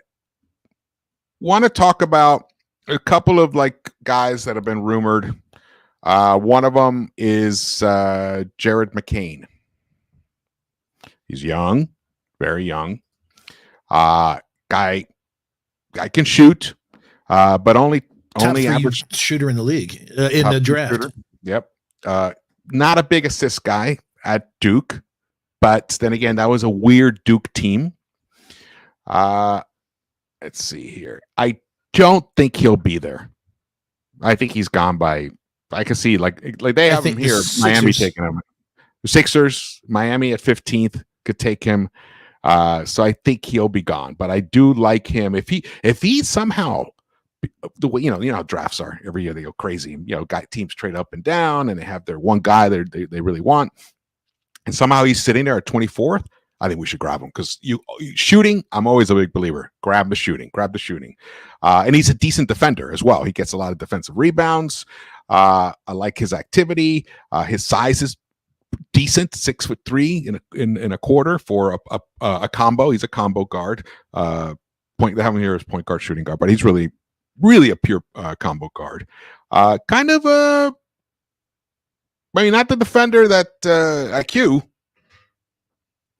to talk about a couple of like guys that have been rumored. One of them is Jared McCain. He's young, very young. Guy can shoot, but only average shooter in the league in the draft. Shooter. Yep. Not a big assist guy at Duke, but then again, that was a weird Duke team. Let's see here. I don't think he'll be there. I think he's gone by. I can see like they have him here. Miami taking him. The Sixers, Miami at 15th could take him. So I think he'll be gone. But I do like him if he somehow. The way you know how drafts are every year, they go crazy. Teams trade up and down, and they have their one guy they really want, and somehow he's sitting there at 24th. I think we should grab him because shooting. I'm always a big believer. Grab the shooting, and he's a decent defender as well. He gets a lot of defensive rebounds. I like his activity. His size is decent, 6'3" in a quarter for a combo. He's a combo guard. They have him here as point guard, shooting guard, but he's really a pure combo guard. Kind of not the defender that IQ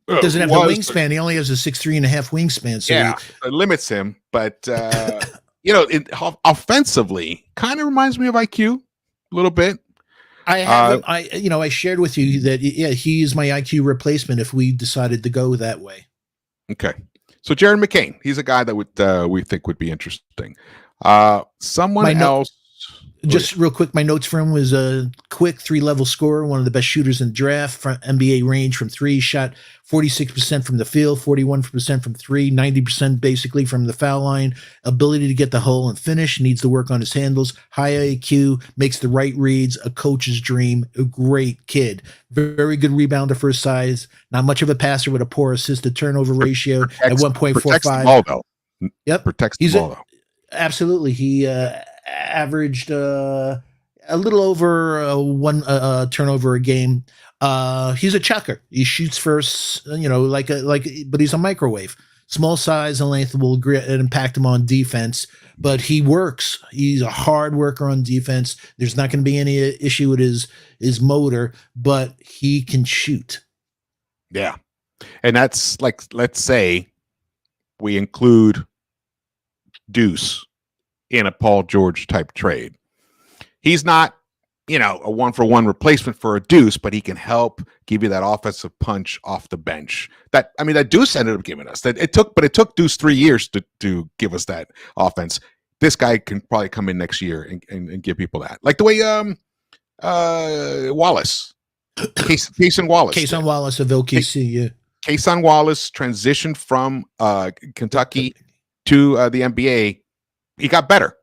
doesn't have the wingspan. He only has a 6'3.5" wingspan. So it limits him. But offensively, kind of reminds me of IQ a little bit. I shared with you that he is my IQ replacement if we decided to go that way. Okay, so Jared McCain, he's a guy that we think would be interesting. Someone else. Just real quick, my notes for him was a quick 3-level scorer, one of the best shooters in the draft, from NBA range from three, shot 46% from the field, 41% from three, 90% basically from the foul line, ability to get the hole and finish, needs to work on his handles, high IQ, makes the right reads, a coach's dream, a great kid, very good rebounder for his size, not much of a passer with a poor assist to turnover ratio at 1.45. Protects the ball, though. Yep. Protects the ball, though. Absolutely. He averaged a little over one turnover a game. He's a chucker. He shoots first, but he's a microwave. Small size and length will impact him on defense, but he works. He's a hard worker on defense. There's not going to be any issue with his motor, but he can shoot. Yeah. And that's like, let's say we include Deuce in a Paul George type trade. He's not, a 1-for-1 replacement for a Deuce, but he can help give you that offensive punch off the bench. That Deuce ended up giving us. It took Deuce 3 years to give us that offense. This guy can probably come in next year and give people that. Like the way Wallace. Cason Wallace. Cason Wallace of OKC, yeah. Cason Wallace transitioned from Kentucky to the NBA. He got better.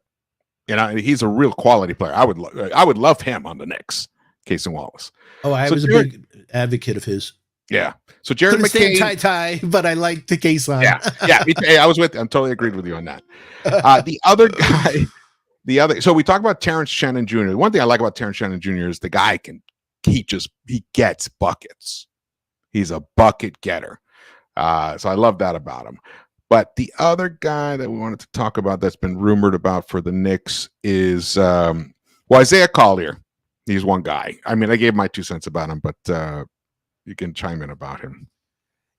He's a real quality player. I would love him on the Knicks, Cason Wallace. Oh, I was a big advocate of his. Yeah. So Jared McCain, tie, but I like the Cason. Yeah. I was I'm totally agreed with you on that. The other guy, so we talk about Terrence Shannon Jr. One thing I like about Terrence Shannon Jr. is the guy he gets buckets. He's a bucket getter. So I love that about him. But the other guy that we wanted to talk about that's been rumored about for the Knicks is Isaiah Collier. He's one guy. I gave my 2 cents about him, but you can chime in about him.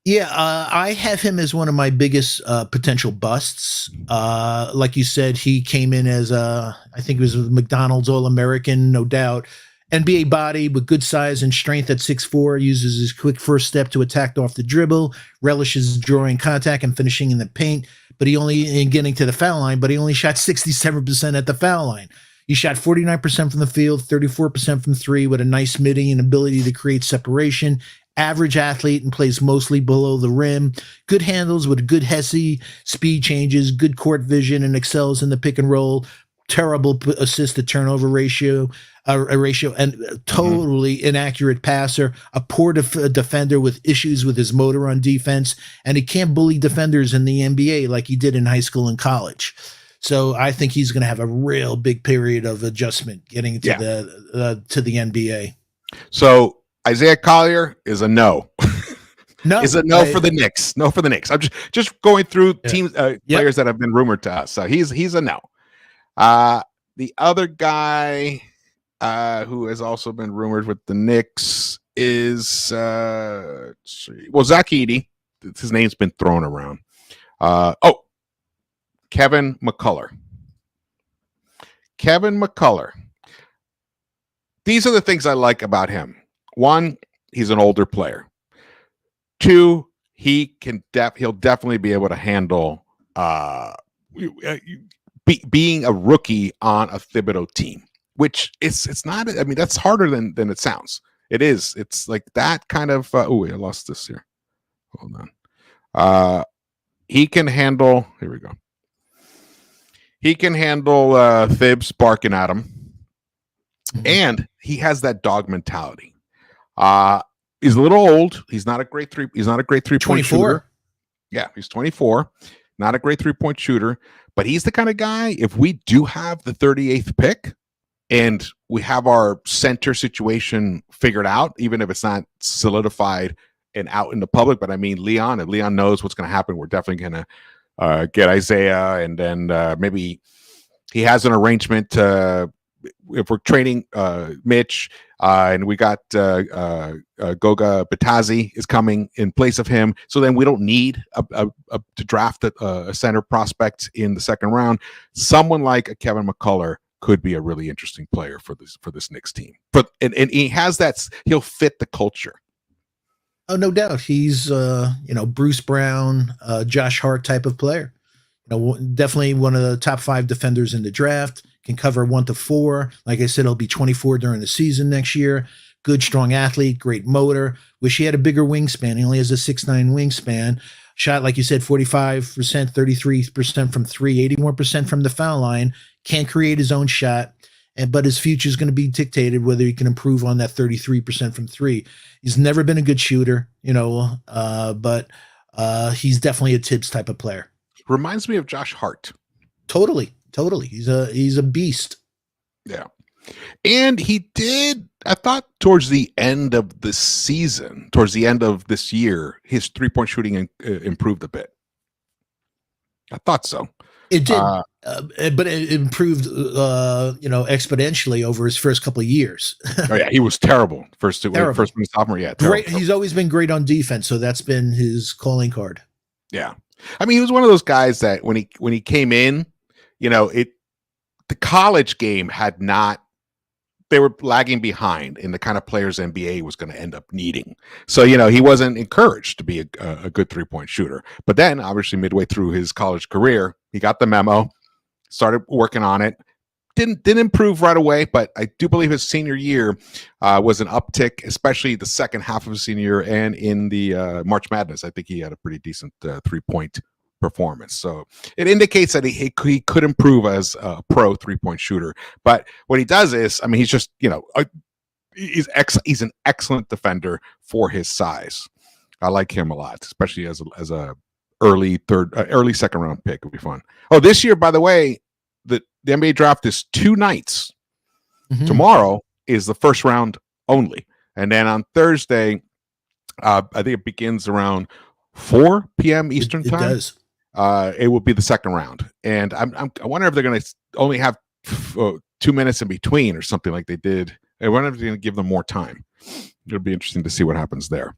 Yeah, I have him as one of my biggest potential busts. Like you said, he came in as I think it was a McDonald's All-American, no doubt. NBA body with good size and strength at 6'4", uses his quick first step to attack off the dribble, relishes drawing contact and finishing in the paint, but he only shot 67% at the foul line. He shot 49% from the field, 34% from three, with a nice midi and ability to create separation. Average athlete and plays mostly below the rim. Good handles with good Hesse, speed changes, good court vision, and excels in the pick and roll. Terrible assist to turnover ratio, and totally inaccurate passer. A poor defender with issues with his motor on defense, and he can't bully defenders in the NBA like he did in high school and college. So I think he's going to have a real big period of adjustment getting to the NBA. So Isaiah Collier is a no. No, is a no for the Knicks. No for the Knicks. I'm just going through teams, players that have been rumored to us. So he's a no. The other guy who has also been rumored with the Knicks is Zach Edey. His name's been thrown around. Kevin McCullough. These are the things I like about him. One, he's an older player. Two, he'll definitely be able to handle being a rookie on a Thibodeau team, which it's not. I mean, that's harder than it sounds. It is. It's like that kind of. I lost this here. Hold on. He can handle. Here we go. He can handle Thibs barking at him, and he has that dog mentality. He's a little old. He's not a great three. He's not a great 3-point shooter. Yeah, he's 24. Not a great 3-point shooter, but he's the kind of guy. If we do have the 38th pick, and we have our center situation figured out, even if it's not solidified and out in the public, but I mean, if Leon knows what's going to happen, we're definitely going to get Isaiah, and then maybe he has an arrangement if we're trading Mitch, and we got Goga Batazzi is coming in place of him, so then we don't need to draft a center prospect in the second round. Someone like a Kevin McCullough could be a really interesting player for this Knicks team. And he has that. He'll fit the culture. Oh, no doubt. He's, Bruce Brown, Josh Hart type of player. Definitely one of the top 5 defenders in the draft. Can cover 1 to 4. Like I said, he'll be 24 during the season next year. Good, strong athlete, great motor. Wish he had a bigger wingspan. He only has a 6'9" wingspan. Shot, like you said, 45%, 33% from three, 81% from the foul line. Can't create his own shot. But his future is going to be dictated whether he can improve on that 33% from three. He's never been a good shooter, but he's definitely a Tibbs type of player. Reminds me of Josh Hart. Totally. He's a beast. Yeah. And he did, I thought towards the end of the season, towards the end of this year, his 3-point shooting improved a bit. I thought so. It did, but it improved, exponentially over his first couple of years. Oh yeah, he was terrible first when he sophomore. Yeah, great. He's always been great on defense, so that's been his calling card. Yeah, I mean, he was one of those guys that when he came in, the college game had not. They were lagging behind in the kind of players NBA was going to end up needing. So, he wasn't encouraged to be a good 3-point shooter. But then, obviously, midway through his college career, he got the memo, started working on it. Didn't improve right away, but I do believe his senior year was an uptick, especially the second half of his senior year and in the March Madness. I think he had a pretty decent 3-point performance. So it indicates that he could improve as a pro 3-point shooter. But what he does is, I mean, he's just, he's an excellent defender for his size. I like him a lot, especially as a early second round pick. It'll be fun. Oh, this year, by the way, the NBA draft is 2 nights. Mm-hmm. Tomorrow is the first round only. And then on Thursday, I think it begins around 4 p.m. Eastern time. It does. It will be the second round, and I wonder if they're going to only have 2 minutes in between or something like they did. I wonder if they're going to give them more time. It'll be interesting to see what happens there.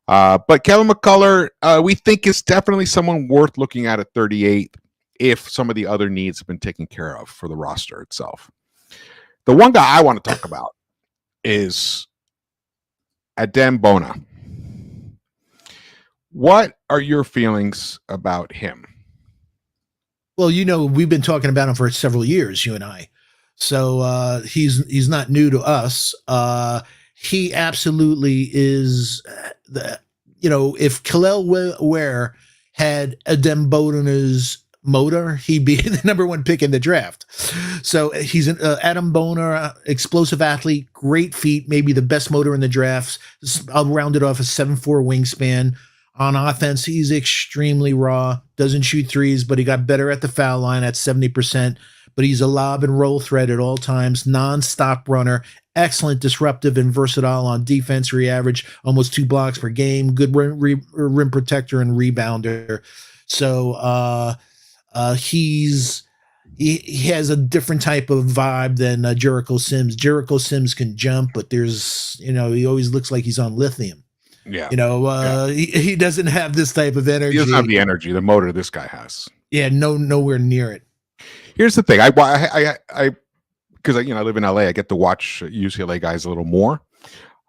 But Kevin McCullough, we think is definitely someone worth looking at 38 if some of the other needs have been taken care of for the roster itself. The one guy I want to talk about is Adem Bona. What are your feelings about him? Well, we've been talking about him for several years, you and I. So he's not new to us. He absolutely is if Khalil Ware had a Dembona's motor, he'd be the number one pick in the draft. So he's an Adam Boner, explosive athlete, great feet, maybe the best motor in the drafts. I'll round it off a 7'4" wingspan. On offense, he's extremely raw, doesn't shoot threes, but he got better at the foul line at 70%. But he's a lob and roll threat at all times, non-stop runner, excellent disruptive and versatile on defense, where he averaged almost 2 blocks per game, good rim protector and rebounder. So he has a different type of vibe than Jericho Sims. Jericho Sims can jump, but he always looks like he's on lithium. Yeah. He doesn't have this type of energy. He doesn't have the energy, the motor this guy has. Yeah, nowhere near it. Here's the thing. Because I live in LA, I get to watch UCLA guys a little more.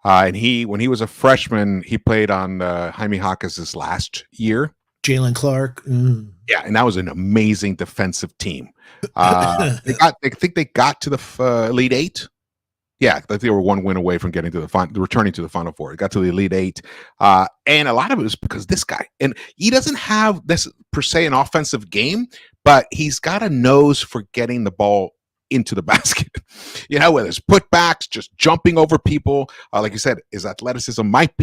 And when he was a freshman, he played on Jaime Jaquez's last year. Jalen Clark. Yeah, and that was an amazing defensive team. I think they got to the Elite Eight. Yeah, I think they were one win away from getting to returning to the Final Four. It got to the Elite Eight, and a lot of it was because this guy, and he doesn't have this per se an offensive game, but he's got a nose for getting the ball into the basket. Whether it's putbacks, just jumping over people. Like you said, his athleticism might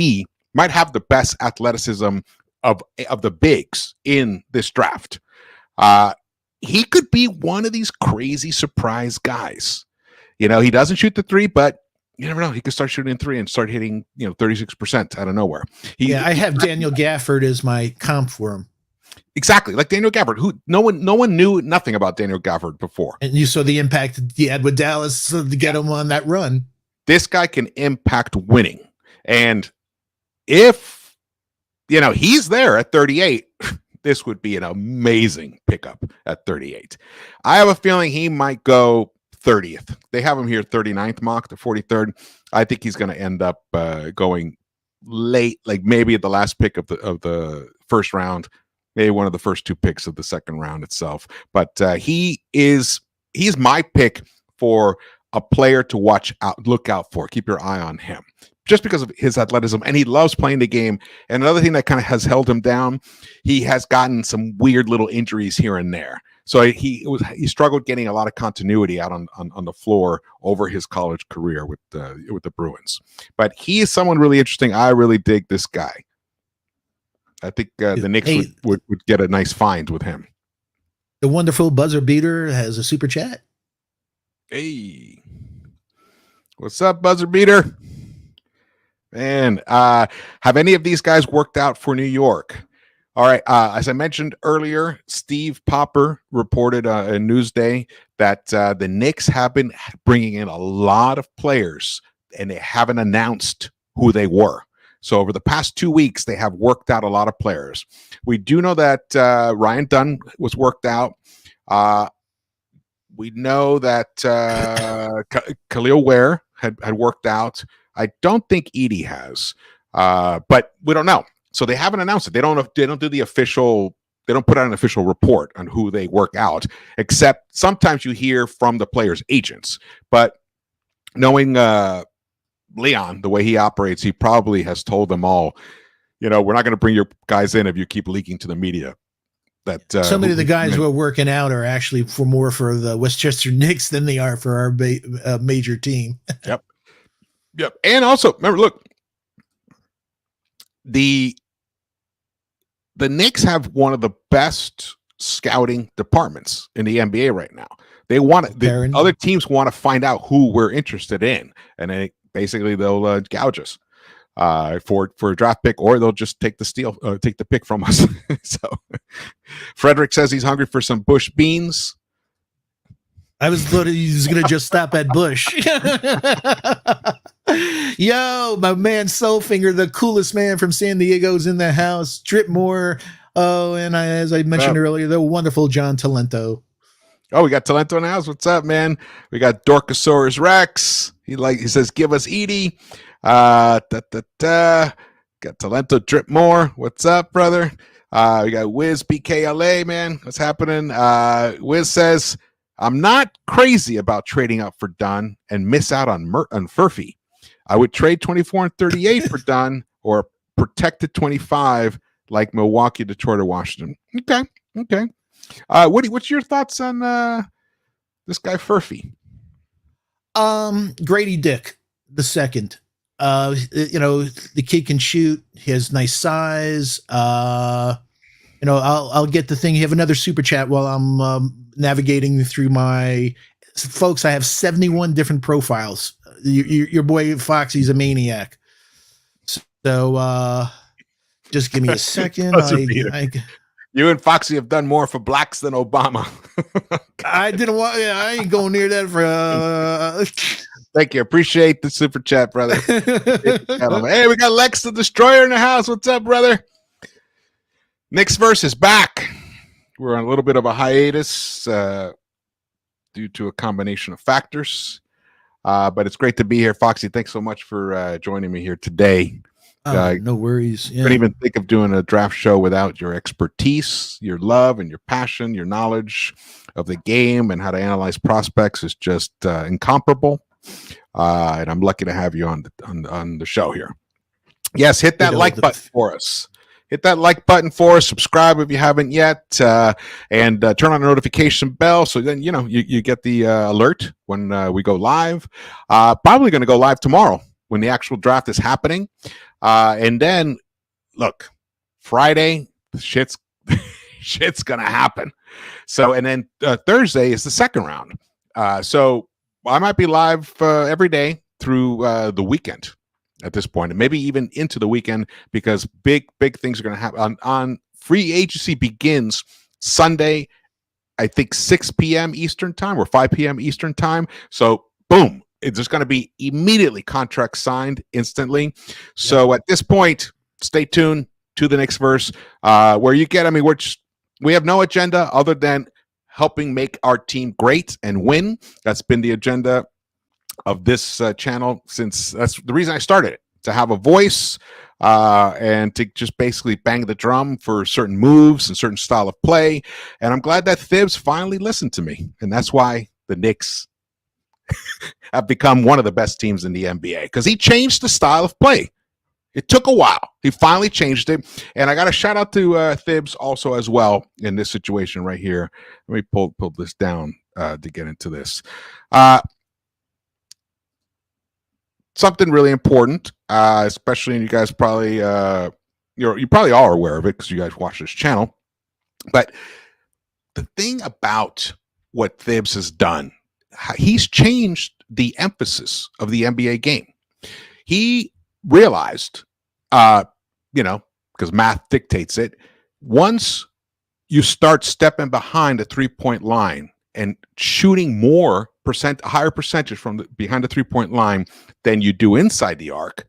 have the best athleticism of the bigs in this draft. He could be one of these crazy surprise guys. He doesn't shoot the three, but you never know. He could start shooting three and start hitting 36% out of nowhere. I have Daniel Gafford as my comp for him. Exactly, like Daniel Gafford, who no one knew nothing about Daniel Gafford before. And you saw the impact he had with Dallas to get him on that run. This guy can impact winning. And if, he's there at 38, this would be an amazing pickup at 38. I have a feeling he might go 30th. They have him here 39th mock, the 43rd. I think he's going to end up going late, like maybe at the last pick of the first round, maybe one of the first 2 picks of the second round itself. But he's my pick for a player to look out for. Keep your eye on him, just because of his athleticism, and he loves playing the game. And another thing that kind of has held him down, he has gotten some weird little injuries here and there. So he struggled getting a lot of continuity out on the floor over his college career with the Bruins. But he is someone really interesting. I really dig this guy. I think the Knicks would get a nice find with him. The wonderful buzzer beater has a super chat. Hey, what's up, buzzer beater? Man, have any of these guys worked out for New York? All right. As I mentioned earlier, Steve Popper reported in Newsday that the Knicks have been bringing in a lot of players, and they haven't announced who they were. So over the past 2 weeks, they have worked out a lot of players. We do know that Ryan Dunn was worked out. We know that Khalil Ware had worked out. I don't think Edey has, but we don't know. So they haven't announced it. They don't do the official. They don't put out an official report on who they work out, except sometimes you hear from the players' agents. But knowing Leon, the way he operates, he probably has told them all, we're not going to bring your guys in if you keep leaking to the media. That so many of the guys who are working out are actually more for the Westchester Knicks than they are for our major team. Yep. And also, remember, look, the Knicks have one of the best scouting departments in the NBA right now. They the other teams want to find out who we're interested in, and they'll gouge us for a draft pick, or they'll just take the pick from us. So Frederick says he's hungry for some bush beans. I thought he was going to just stop at Bush. Yo, my man Soulfinger, the coolest man from San Diego's in the house. Drip Moore. Oh, and as I mentioned earlier, the wonderful John Talento. Oh, we got Talento in the house. What's up, man? We got Dorkosaurus Rex. He says, give us Edey. Got Talento Drip Moore. What's up, brother? We got Wiz BKLA, man. What's happening? Wiz says, I'm not crazy about trading up for Dunn and miss out on Furphy. I would trade 24 and 38 for Dunn or protected 25 like Milwaukee, Detroit, or Washington. Okay. What's your thoughts on this guy Furphy? Grady Dick the second. The kid can shoot. He has nice size. I'll get the thing. You have another super chat while I'm navigating through my folks. I have 71 different profiles. Your boy Foxy's a maniac. So just give me a second. You and Foxy have done more for blacks than Obama. I didn't want. I ain't going near that for. Thank you. Appreciate the super chat, brother. Hey, we got Lex the Destroyer in the house. What's up, brother? Knicks-Verse is back. We're on a little bit of a hiatus due to a combination of factors. But it's great to be here. Foxy, thanks so much for joining me here today. No worries. Couldn't even think of doing a draft show without your expertise, your love, and your passion. Your knowledge of the game and how to analyze prospects is just incomparable. And I'm lucky to have you on the show here. Yes, hit that like button for us. Hit that like button for us. Subscribe if you haven't yet, and turn on the notification bell so then you get the alert when we go live. Probably going to go live tomorrow when the actual draft is happening. And then, look, Friday, shit's gonna happen. So, and then Thursday is the second round. So I might be live every day through the weekend at this point, and maybe even into the weekend, because big things are gonna happen. On free agency begins Sunday, I think 6 p.m. Eastern time or 5 p.m. Eastern time. So, boom. It's just going to be immediately contract signed instantly. So at this point, stay tuned to the Knicks-Verse, where you get, we have no agenda other than helping make our team great and win. That's been the agenda of this channel since that's the reason I started it, to have a voice and to just basically bang the drum for certain moves and certain style of play. And I'm glad that Thibs finally listened to me. And that's why the Knicks have become one of the best teams in the NBA, because he changed the style of play. It took a while. He finally changed it. And I got a shout out to Thibs also as well in this situation right here. Let me pull this down to get into this. Something really important, especially, and you guys probably, you probably are aware of it because you guys watch this channel. But the thing about what Thibs has done, he's changed the emphasis of the NBA game. He realized, because math dictates it, once you start stepping behind the 3-point line and shooting higher percentage from behind the 3-point line than you do inside the arc,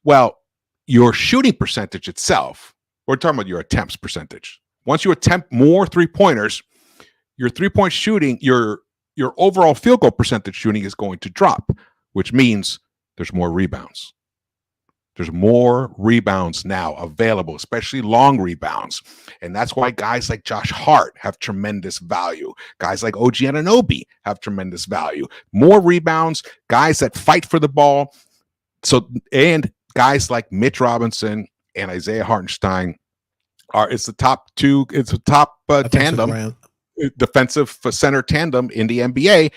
well, your shooting percentage itself, we're talking about your attempts percentage. Once you attempt more 3-pointers, your 3-point shooting, your overall field goal percentage shooting is going to drop, which means there's more rebounds. There's more rebounds now available, especially long rebounds. And that's why guys like Josh Hart have tremendous value. Guys like OG Anunoby have tremendous value. More rebounds, guys that fight for the ball. And guys like Mitch Robinson and Isaiah Hartenstein it's the top tandem. Defensive center tandem in the NBA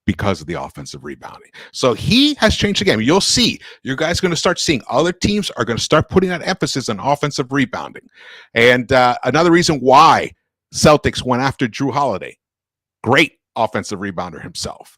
because of the offensive rebounding. So he has changed the game. You'll see, you guys are going to start seeing other teams are going to start putting that emphasis on offensive rebounding. And another reason why Celtics went after Drew Holiday, great offensive rebounder himself.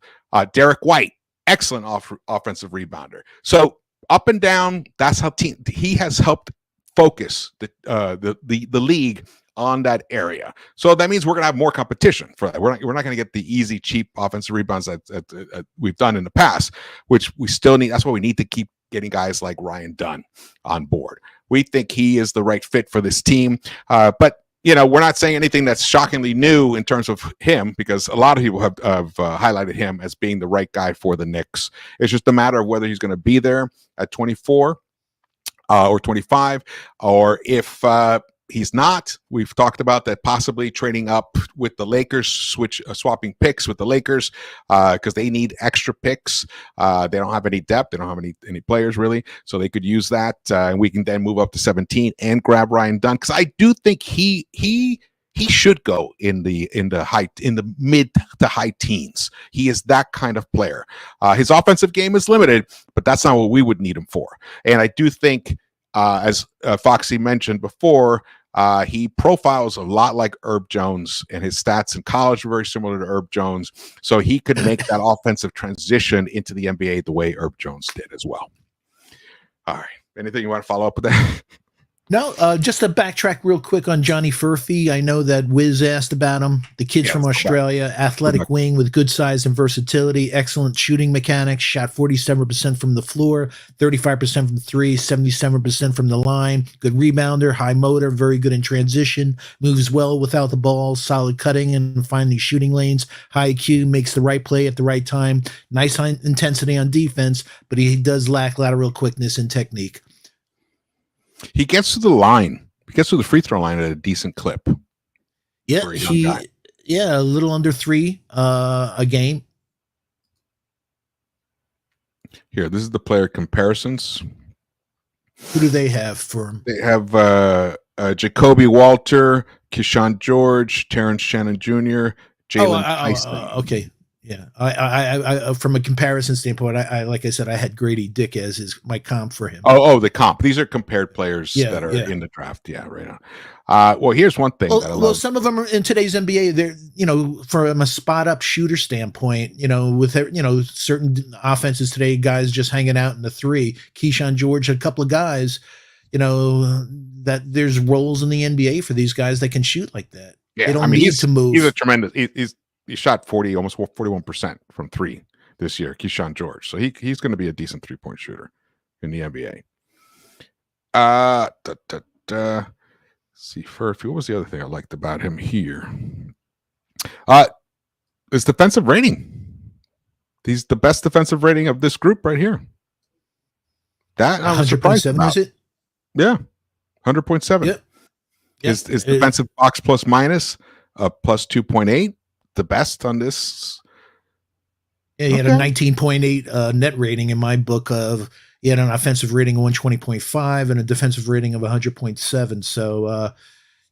Derek White, excellent offensive rebounder. So up and down, that's how he has helped focus the league on that area. So that means we're going to have more competition for that. We're not going to get the easy, cheap offensive rebounds that we've done in the past, which we still need. That's why we need to keep getting guys like Ryan Dunn on board. We think he is the right fit for this team. But, we're not saying anything that's shockingly new in terms of him, because a lot of people have highlighted him as being the right guy for the Knicks. It's just a matter of whether he's going to be there at 24 or 25, or if he's not. We've talked about that, possibly trading up with the Lakers, swapping picks with the Lakers because they need extra picks. They don't have any depth. They don't have any players really, so they could use that, and we can then move up to 17 and grab Ryan Dunn, because I do think he should go in the mid to high teens. He is that kind of player. His offensive game is limited, but that's not what we would need him for. And I do think, as Foxy mentioned before, he profiles a lot like Herb Jones, and his stats in college were very similar to Herb Jones. So he could make that offensive transition into the NBA the way Herb Jones did as well. All right. Anything you want to follow up with that? No, just to backtrack real quick on Johnny Furphy. I know that Wiz asked about him. The kid's from Australia, athletic wing with good size and versatility, excellent shooting mechanics, shot 47% from the floor, 35% from three, 77% from the line, good rebounder, high motor, very good in transition, moves well without the ball, solid cutting and finding shooting lanes, high IQ, makes the right play at the right time, nice high intensity on defense, but he does lack lateral quickness and technique. He gets to the line. He gets to the free throw line at a decent clip. Yeah, a little under 3 a game. Here, this is the player comparisons. Who do they have for him? They have Jacoby Walter, Keyshawn George, Terrence Shannon Jr., Jalen Tyson. Okay. Yeah, I from a comparison standpoint, I like I said, I had Grady Dick as my comp for him. The comp. These are compared players that are in the draft. Yeah, right now. Well, here's one thing. Well, some of them are in today's NBA. They're, from a spot up shooter standpoint, with certain offenses today, guys just hanging out in the three. Keyshawn George, a couple of guys, that there's roles in the NBA for these guys that can shoot like that. Yeah, they don't need to move. He's a tremendous. He shot almost 41% from three this year, Keyshawn George. So he's going to be a decent 3-point shooter in the NBA. See, Furphy, what was the other thing I liked about him here? His defensive rating. He's the best defensive rating of this group right here. That I was surprised about. Is it? Yeah, 100.7. Yep. His defensive box plus minus plus 2.8. The best on this. Yeah, he had a 19.8 net rating in my book. He had an offensive rating of 120.5 and a defensive rating of 100.7. So,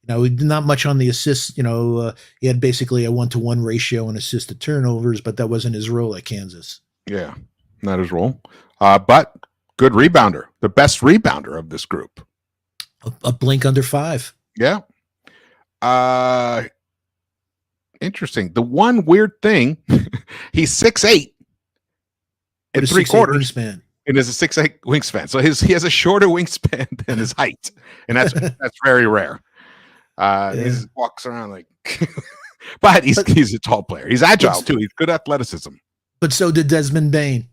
not much on the assists. He had basically a 1-to-1 ratio in assist to turnovers, but that wasn't his role at Kansas. Yeah, not his role. But good rebounder, the best rebounder of this group. A blink under 5. Yeah. Interesting. The one weird thing, he's 6'8" and 3/4 wingspan, and is a 6'8" wingspan. So he has a shorter wingspan than his height, and that's very rare. He walks around like, but he's a tall player. He's agile too. He's good athleticism. But so did Desmond Bane.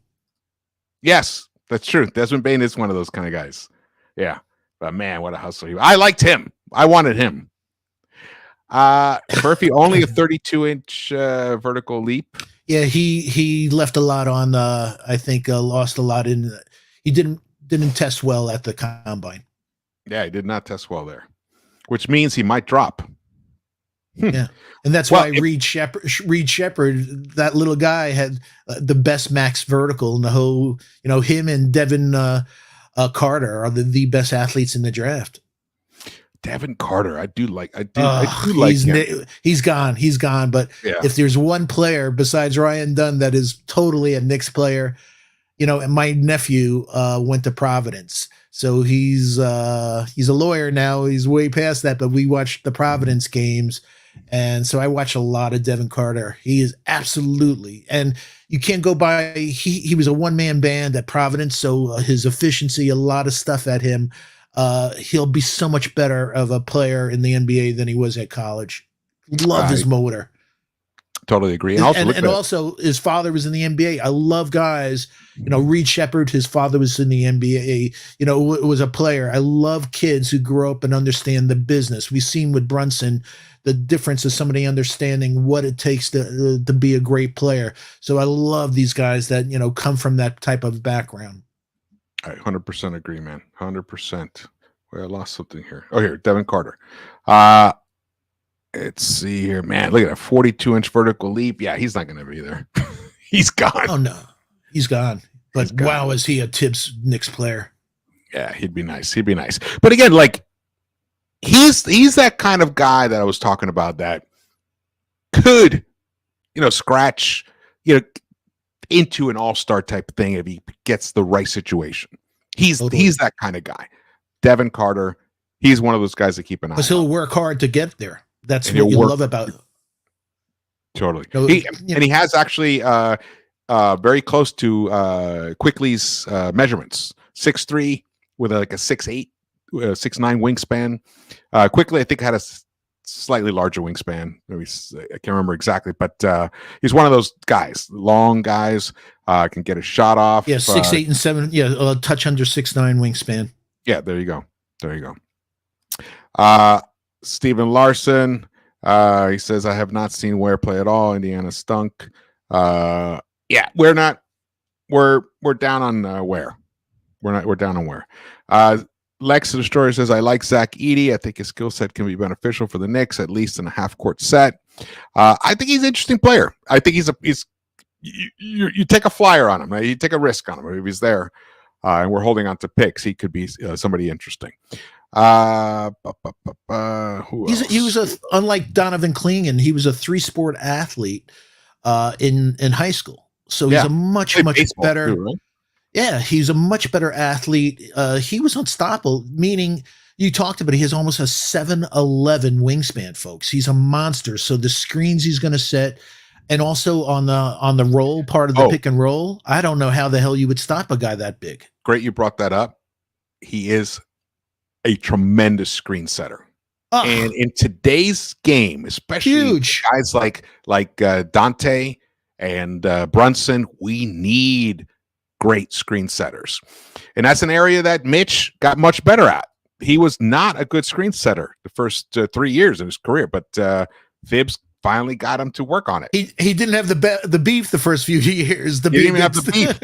Yes, that's true. Desmond Bane is one of those kind of guys. Yeah, but man, what a hustler! I liked him. I wanted him. Furphy only a 32-inch vertical leap. Yeah, he left a lot on. I think lost a lot in. He didn't test well at the combine. Yeah, he did not test well there, which means he might drop. Yeah, and that's why Reed Shepherd, that little guy, had the best max vertical in the whole. Him and Devin Carter are the best athletes in the draft. Devin Carter, I do like him. He's gone. But if there's one player besides Ryan Dunn that is totally a Knicks player, and my nephew went to Providence, so he's a lawyer now. He's way past that, but we watched the Providence games, and so I watch a lot of Devin Carter. He is absolutely, and you can't go by. He was a one-man band at Providence, so his efficiency, a lot of stuff at him. He'll be so much better of a player in the NBA than he was at college. Love his motor. Totally agree. And also his father was in the NBA. I love guys, Reed Shepherd, his father was in the NBA, was a player. I love kids who grow up and understand the business. We've seen with Brunson, the difference of somebody understanding what it takes to be a great player. So I love these guys that, come from that type of background. I 100% agree, man. 100%. Wait, I lost something here. Oh, here, Devin Carter. Let's see here, man. Look at that 42-inch vertical leap. Yeah, he's not going to be there. He's gone. Oh no, he's gone. But He's gone. wow, is he a Tibbs Knicks player? Yeah, he'd be nice. He'd be nice. But again, like he's that kind of guy that I was talking about that could, scratch, into an all-star type thing if he gets the right situation. He's that kind of guy. Devin Carter, he's one of those guys to keep an eye on. Because he'll work hard to get there. That's what you love about him. Totally. And he has actually very close to Quickly's measurements. 6'3" with like a 6'8", 6'9" wingspan. Quickly, I think, had a slightly larger wingspan. Maybe I can't remember exactly, but he's one of those guys, long guys, can get a shot off. Yeah, 6'8" and 7. Yeah, a touch under 6'9" wingspan. Yeah, there you go. Stephen Larson, he says, I have not seen Ware play at all. Indiana stunk. Yeah, we're down on Ware. We're down on Ware. Lex the Destroyer says, I like Zach Edey. I think his skill set can be beneficial for the Knicks, at least in a half-court set. I think he's an interesting player. I think you take a flyer on him, right? You take a risk on him if he's there. And we're holding on to picks. He could be somebody interesting. He was unlike Donovan Clingan, he was a 3-sport athlete in high school. So he's a much better. Too, right? Yeah, he's a much better athlete. He was unstoppable, meaning you talked about he has almost a 7'11" wingspan, folks. He's a monster. So the screens he's going to set, and also on the roll part of the pick and roll, I don't know how the hell you would stop a guy that big. Great you brought that up. He is a tremendous screen setter. And in today's game, especially guys like Dante and Brunson, we need great screen setters. And that's an area that Mitch got much better at. He was not a good screen setter the first 3 years of his career, but Thibs finally got him to work on it. He didn't have the beef the first few years. He didn't even have the beef.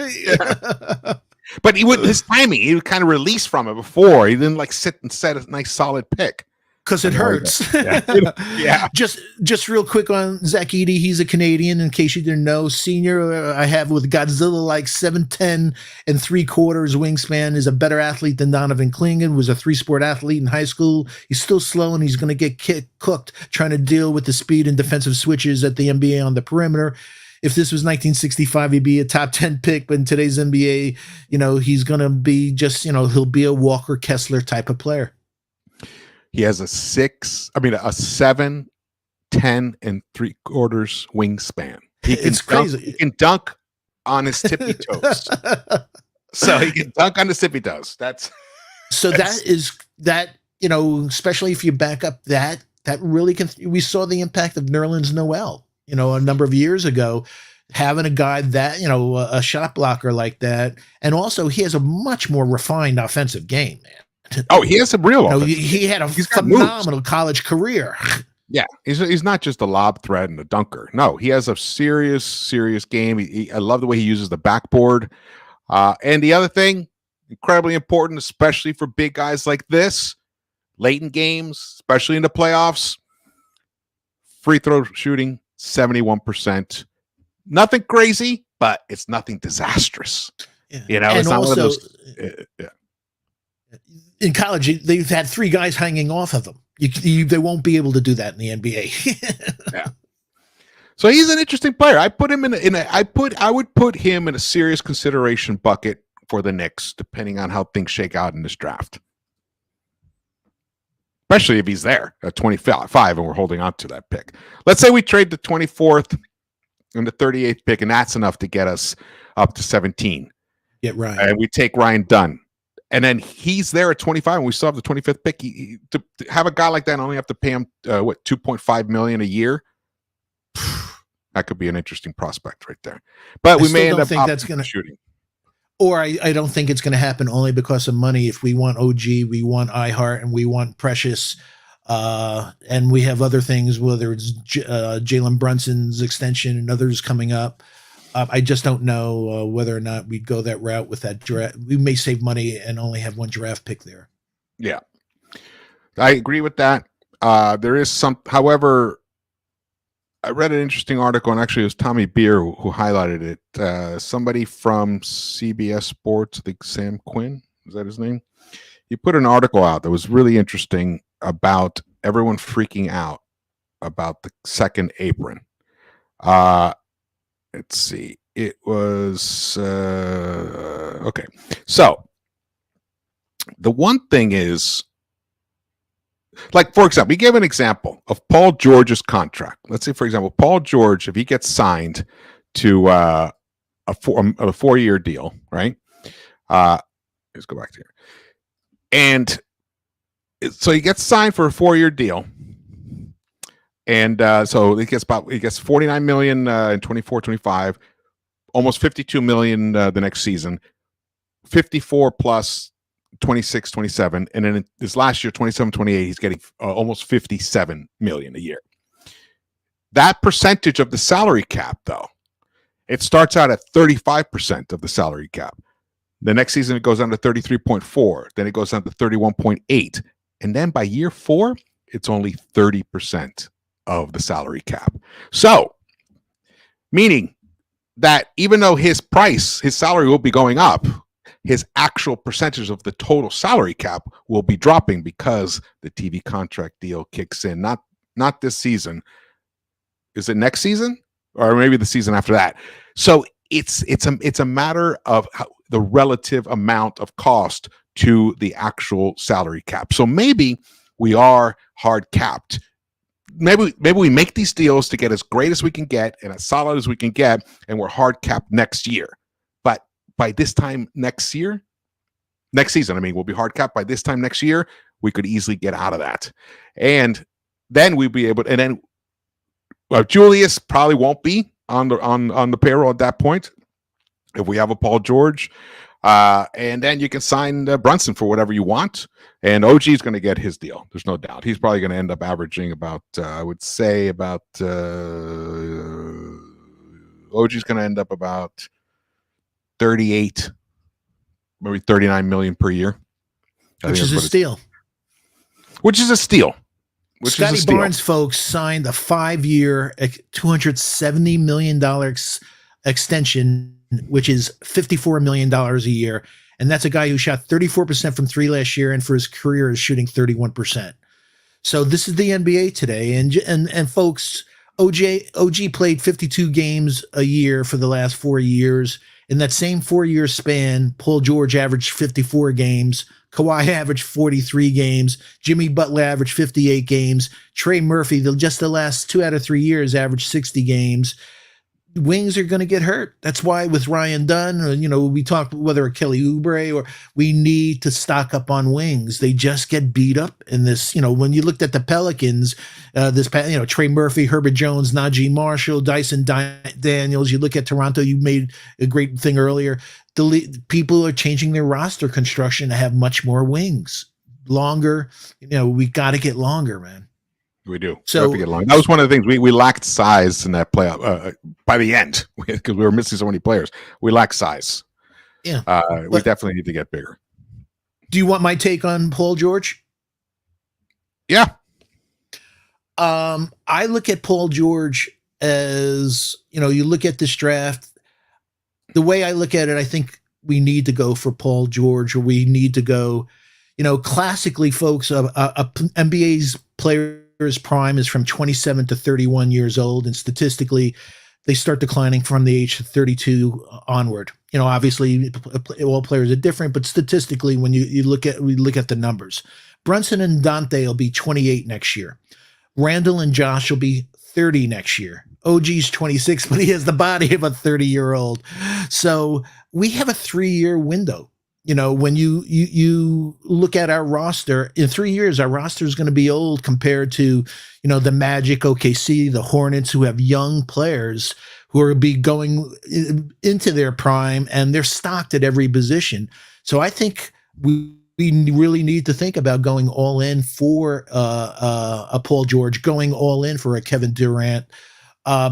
But his timing, he would kind of release from it before. He didn't like sit and set a nice solid pick. Because it hurts. Yeah. Just real quick on Zach Edey. He's a Canadian, in case you didn't know. Senior I have with Godzilla, like 7'10" and 3/4 wingspan, is a better athlete than Donovan Clingan, was a 3-sport athlete in high school. He's still slow, and he's going to get cooked trying to deal with the speed and defensive switches at the NBA on the perimeter. If this was 1965, he'd be a top 10 pick, but in today's NBA, he's going to be just, he'll be a Walker Kessler type of player. He has a 7, 10 and 3/4 wingspan. It's crazy. He can dunk on his tippy toes. So he can dunk on his tippy toes. Especially if you back up that really can. We saw the impact of Nerlens Noel, a number of years ago, having a guy that, a shot blocker like that. And also he has a much more refined offensive game, man. Oh, he has some real. He had a phenomenal college career. Yeah, he's not just a lob threat and a dunker. No, he has a serious game. I love the way he uses the backboard. And the other thing, incredibly important, especially for big guys like this, late in games, especially in the playoffs, free throw shooting, 71%. Nothing crazy, but it's nothing disastrous. Yeah. It's not one of those. In college, they've had 3 guys hanging off of them. They won't be able to do that in the NBA. Yeah. So he's an interesting player. I put him I would put him in a serious consideration bucket for the Knicks, depending on how things shake out in this draft. Especially if he's there at 25 and we're holding on to that pick. Let's say we trade the 24th and the 38th pick, and that's enough to get us up to 17. Yeah, right. And we take Ryan Dunn. And then he's there at 25, and we still have the 25th pick. To have a guy like that and only have to pay him $2.5 million a year, that could be an interesting prospect right there. But we may end up shooting. Or I don't think it's going to happen only because of money. If we want OG, we want iHeart, and we want Precious, and we have other things, whether it's Jalen Brunson's extension and others coming up. I just don't know whether or not we'd go that route with that draft. We may save money and only have 1 draft pick there. Yeah. I agree with that. There is some, however, I read an interesting article, and actually it was Tommy Beer who highlighted it. Somebody from CBS Sports, I think Sam Quinn, is that his name? He put an article out that was really interesting about everyone freaking out about the second apron. Let's see. It was okay. So the one thing is, like, for example, we gave an example of Paul George's contract. Let's say, for example, Paul George, if he gets signed to a 4-year deal, right? Let's go back to here. And so he gets signed for a 4-year deal. And so he gets 49 million in 24-25, almost 52 million the next season, 54 plus 26-27, and then this last year 27-28 he's getting almost 57 million a year. That percentage of the salary cap, though, it starts out at 35% of the salary cap. The next season it goes down to 33.4, then it goes down to 31.8, and then by year 4 it's only 30% of the salary cap. So meaning that even though his salary will be going up, his actual percentage of the total salary cap will be dropping because the TV contract deal kicks in. Not this season. Is it next season? Or maybe the season after that. So it's a matter of the relative amount of cost to the actual salary cap. So maybe we are hard capped. Maybe we make these deals to get as great as we can get and as solid as we can get, and we're hard capped next year. But by this time next season, we'll be hard capped. By this time next year, we could easily get out of that. And then we'd be able to, and then Julius probably won't be on the payroll at that point if we have a Paul George. And then you can sign Brunson for whatever you want. And OG is going to get his deal. There's no doubt. He's probably going to end up averaging about, I would say about, OG is going to end up about 38, maybe 39 million per year. Which is a steal. Scotty Barnes, folks, signed a 5-year, $270 million extension, which is $54 million a year. And that's a guy who shot 34% from 3 last year, and for his career is shooting 31%. So this is the NBA today. And folks, OG played 52 games a year for the last 4 years. In that same 4-year span, Paul George averaged 54 games. Kawhi averaged 43 games. Jimmy Butler averaged 58 games. Trey Murphy, just the last 2 out of 3 years, averaged 60 games. Wings are going to get hurt. That's why with Ryan Dunn, we talked whether a Kelly Oubre, or we need to stock up on wings. They just get beat up in this. When you looked at the Pelicans, Trey Murphy, Herbert Jones, Najee Marshall, Dyson Daniels. You look at Toronto. You made a great thing earlier. People are changing their roster construction to have much more wings, longer. We got to get longer, man. We do. So we have to get long. That was one of the things we lacked size in that playoff by the end because we were missing so many players. We lack size. Yeah, we definitely need to get bigger. Do you want my take on Paul George? Yeah. I look at Paul George as you look at this draft. The way I look at it, I think we need to go for Paul George, or we need to go. Classically, folks, NBA's players prime is from 27 to 31 years old, and statistically they start declining from the age of 32 onward. Obviously all players are different, but statistically when we look at the numbers, Brunson and Dante will be 28 next year. Randall and Josh will be 30 next year. OG's 26, but he has the body of a 30-year-old. So we have a 3-year window. When you look at our roster, in 3 years, our roster is going to be old compared to, the Magic, OKC, the Hornets, who have young players who are be going into their prime, and they're stocked at every position. So I think we really need to think about going all in for a Paul George, going all in for a Kevin Durant,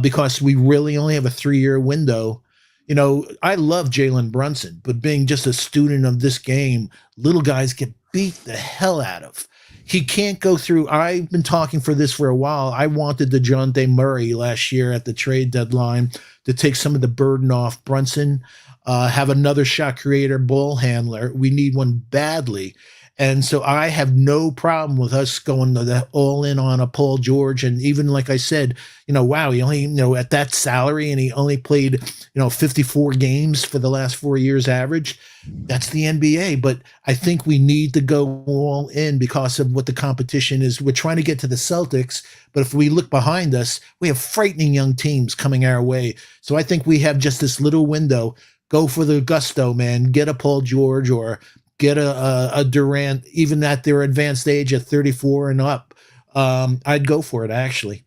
because we really only have a 3-year window. You know, I love Jalen Brunson, but being just a student of this game, little guys get beat the hell out of. He can't go through. I've been talking for this for a while. I wanted DeJounte Murray last year at the trade deadline to take some of the burden off Brunson, have another shot creator, ball handler. We need one badly. And so I have no problem with us going all in on a Paul George. And even like I said, wow, he only, at that salary and he only played, 54 games for the last 4 years average. That's the NBA. But I think we need to go all in because of what the competition is. We're trying to get to the Celtics, but if we look behind us, we have frightening young teams coming our way. So I think we have just this little window. Go for the gusto, man. Get a Paul George or get a Durant, even at their advanced age at 34 and up. I'd go for it, actually.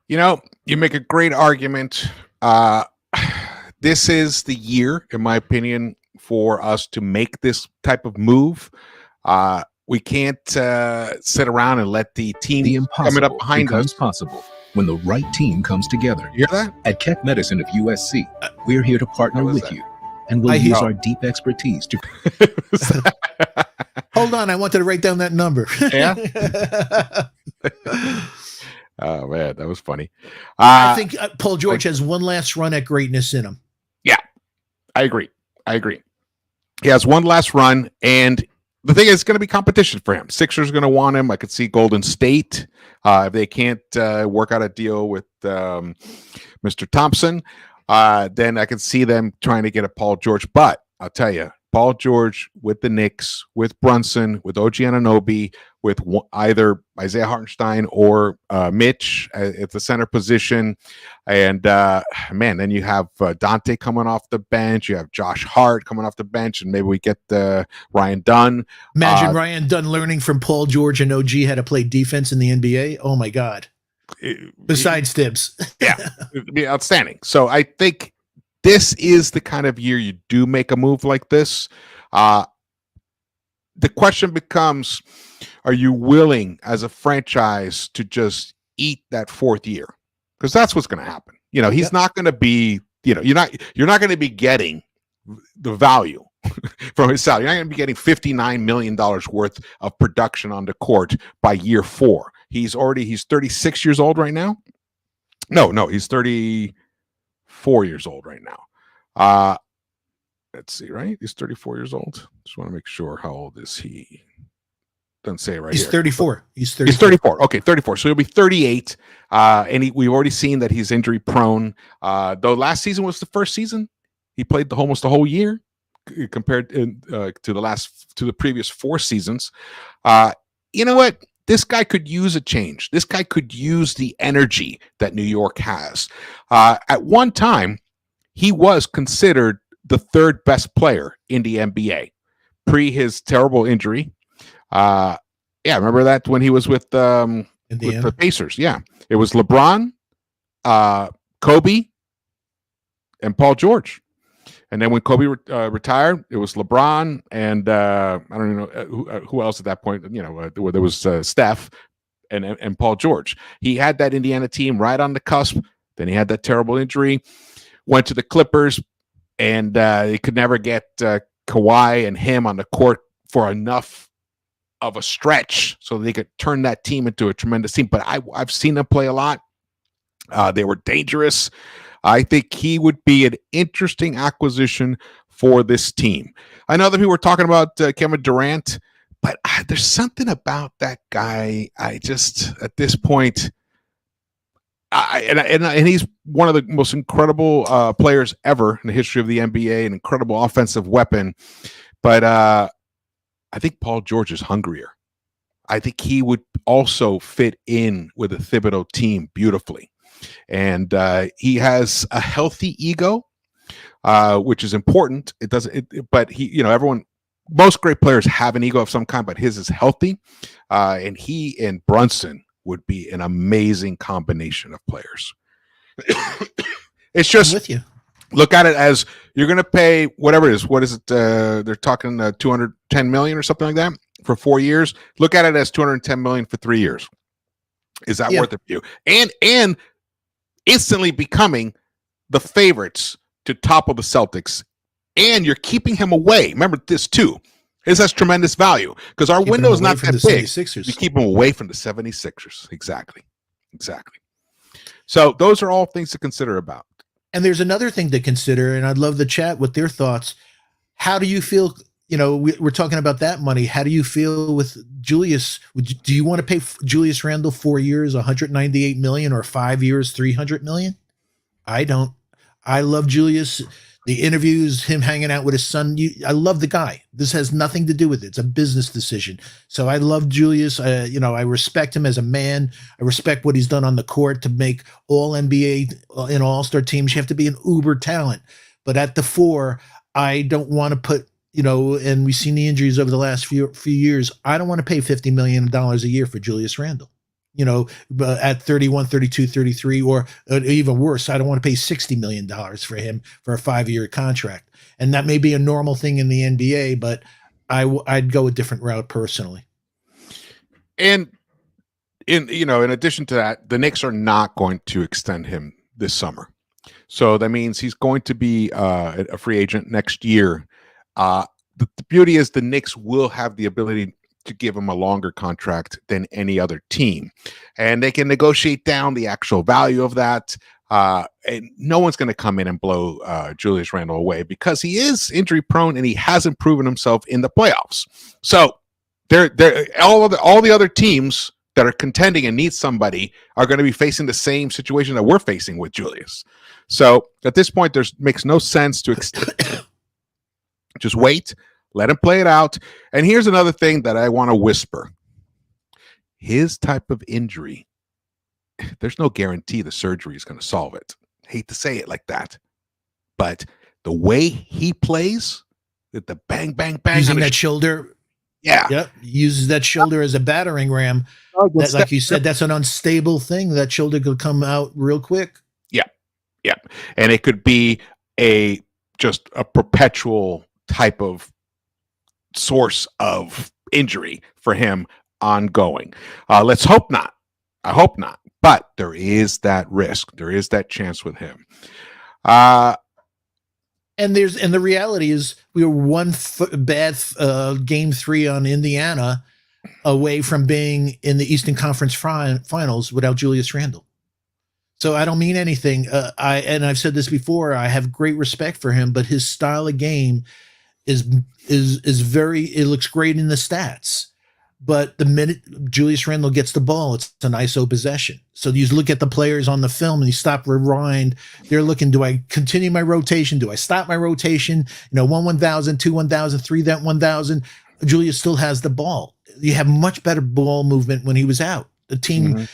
You make a great argument. This is the year, in my opinion, for us to make this type of move. We can't sit around and let the team coming up behind us possible when the right team comes together. You hear that? At Keck Medicine of USC, we're here to partner with you, and we'll use our deep expertise to. Hold on, I wanted to write down that number. Yeah. Oh man, that was funny. I think Paul George has one last run at greatness in him. Yeah, I agree. He has one last run, and the thing is, it's going to be competition for him. Sixers are going to want him. I could see Golden State if they can't work out a deal with Mr. Thompson. Then I could see them trying to get a Paul George. But I'll tell you, Paul George with the Knicks, with Brunson, with OG Anunoby, with either Isaiah Hartenstein or Mitch at the center position. And, then you have Dante coming off the bench. You have Josh Hart coming off the bench, and maybe we get Ryan Dunn. Imagine Ryan Dunn learning from Paul George and OG how to play defense in the NBA. Oh, my God. Besides Tibbs. Yeah, it'd be outstanding. So I think this is the kind of year you do make a move like this. The question becomes, are you willing as a franchise to just eat that fourth year? Because that's what's going to happen. He's not going to be, you're not going to be getting the value from his salary. You're not going to be getting $59 million worth of production on the court by year 4. He's 36 years old right now. No, he's 34 years old right now. Let's see, right? He's 34 years old. Just want to make sure. How old is he? Doesn't say it right He's here. 34. He's 34. Okay, 34. So he'll be 38. And we've already seen that he's injury prone. Though last season was the first season he played almost the whole year compared to the previous 4 seasons. You know what? This guy could use a change. This guy could use the energy that New York has. At one time, he was considered the 3rd best player in the NBA pre his terrible injury. Remember that when he was with the Pacers? Yeah, it was LeBron, Kobe, and Paul George. And then when Kobe retired, it was LeBron and I don't even know who else at that point. There was Steph and Paul George. He had that Indiana team right on the cusp. Then he had that terrible injury. Went to the Clippers, and he could never get Kawhi and him on the court for enough of a stretch so they could turn that team into a tremendous team. But I've seen them play a lot. They were dangerous. I think he would be an interesting acquisition for this team. I know that people were talking about Kevin Durant, but there's something about that guy. I just, at this point, and he's one of the most incredible players ever in the history of the NBA, an incredible offensive weapon. But I think Paul George is hungrier. I think he would also fit in with a Thibodeau team beautifully. And he has a healthy ego, which is important. It doesn't, but most great players have an ego of some kind, but his is healthy. And he and Brunson would be an amazing combination of players. It's just, I'm with you. Look at it as you're going to pay whatever it is. What is it? They're talking $210 million or something like that for 4 years. Look at it as $210 million for 3 years. Is that worth it for you? And instantly becoming the favorites to topple the Celtics, and you're keeping him away. Remember this too. This has tremendous value because our window is not that big. We keep him away from the 76ers. Exactly. So those are all things to consider about. And there's another thing to consider, and I'd love to chat with their thoughts. How do you feel? We're talking about that money. How do you feel with Julius? Do you want to pay Julius Randle 4 years, $198 million, or 5 years, $300 million? I don't. I love Julius. The interviews, him hanging out with his son. I love the guy. This has nothing to do with it. It's a business decision. So I love Julius. I respect him as a man. I respect what he's done on the court to make all NBA and all-star teams. You have to be an uber talent. But at the 4, I don't want to put, and we've seen the injuries over the last few years. I don't want to pay $50 million a year for Julius Randle. At 31, 32, 33, or even worse, I don't want to pay $60 million for him for a 5-year contract. And that may be a normal thing in the NBA, but I'd go a different route personally. And in addition to that, the Knicks are not going to extend him this summer. So that means he's going to be a free agent next year. The beauty is the Knicks will have the ability to give him a longer contract than any other team, and they can negotiate down the actual value of that. And no one's going to come in and blow Julius Randle away because he is injury prone and he hasn't proven himself in the playoffs. So they're all the other teams that are contending and need somebody are going to be facing the same situation that we're facing with Julius. So at this point, makes no sense to just wait. Let him play it out. And here's another thing that I want to whisper. His type of injury, there's no guarantee the surgery is going to solve it. I hate to say it like that. But the way he plays, with the bang, bang, bang. Using that shoulder. Yeah. Yep. Uses that shoulder as a battering ram. Like you said, that's an unstable thing. That shoulder could come out real quick. Yeah. Yeah. And it could be just a perpetual type of source of injury for him ongoing. Let's hope not. I hope not. But there is that risk. There is that chance with him. And the reality is we were one bad game 3 on Indiana away from being in the Eastern Conference Finals without Julius Randle. So I don't mean anything. I've said this before. I have great respect for him, but his style of game is very. It looks great in the stats, but the minute Julius Randle gets the ball, it's an ISO possession. So you look at the players on the film and you stop, rewind. They're looking: do I continue my rotation? Do I stop my rotation? 1,000, 2 1,000, 3 1,000. Julius still has the ball. You have much better ball movement when he was out. The team,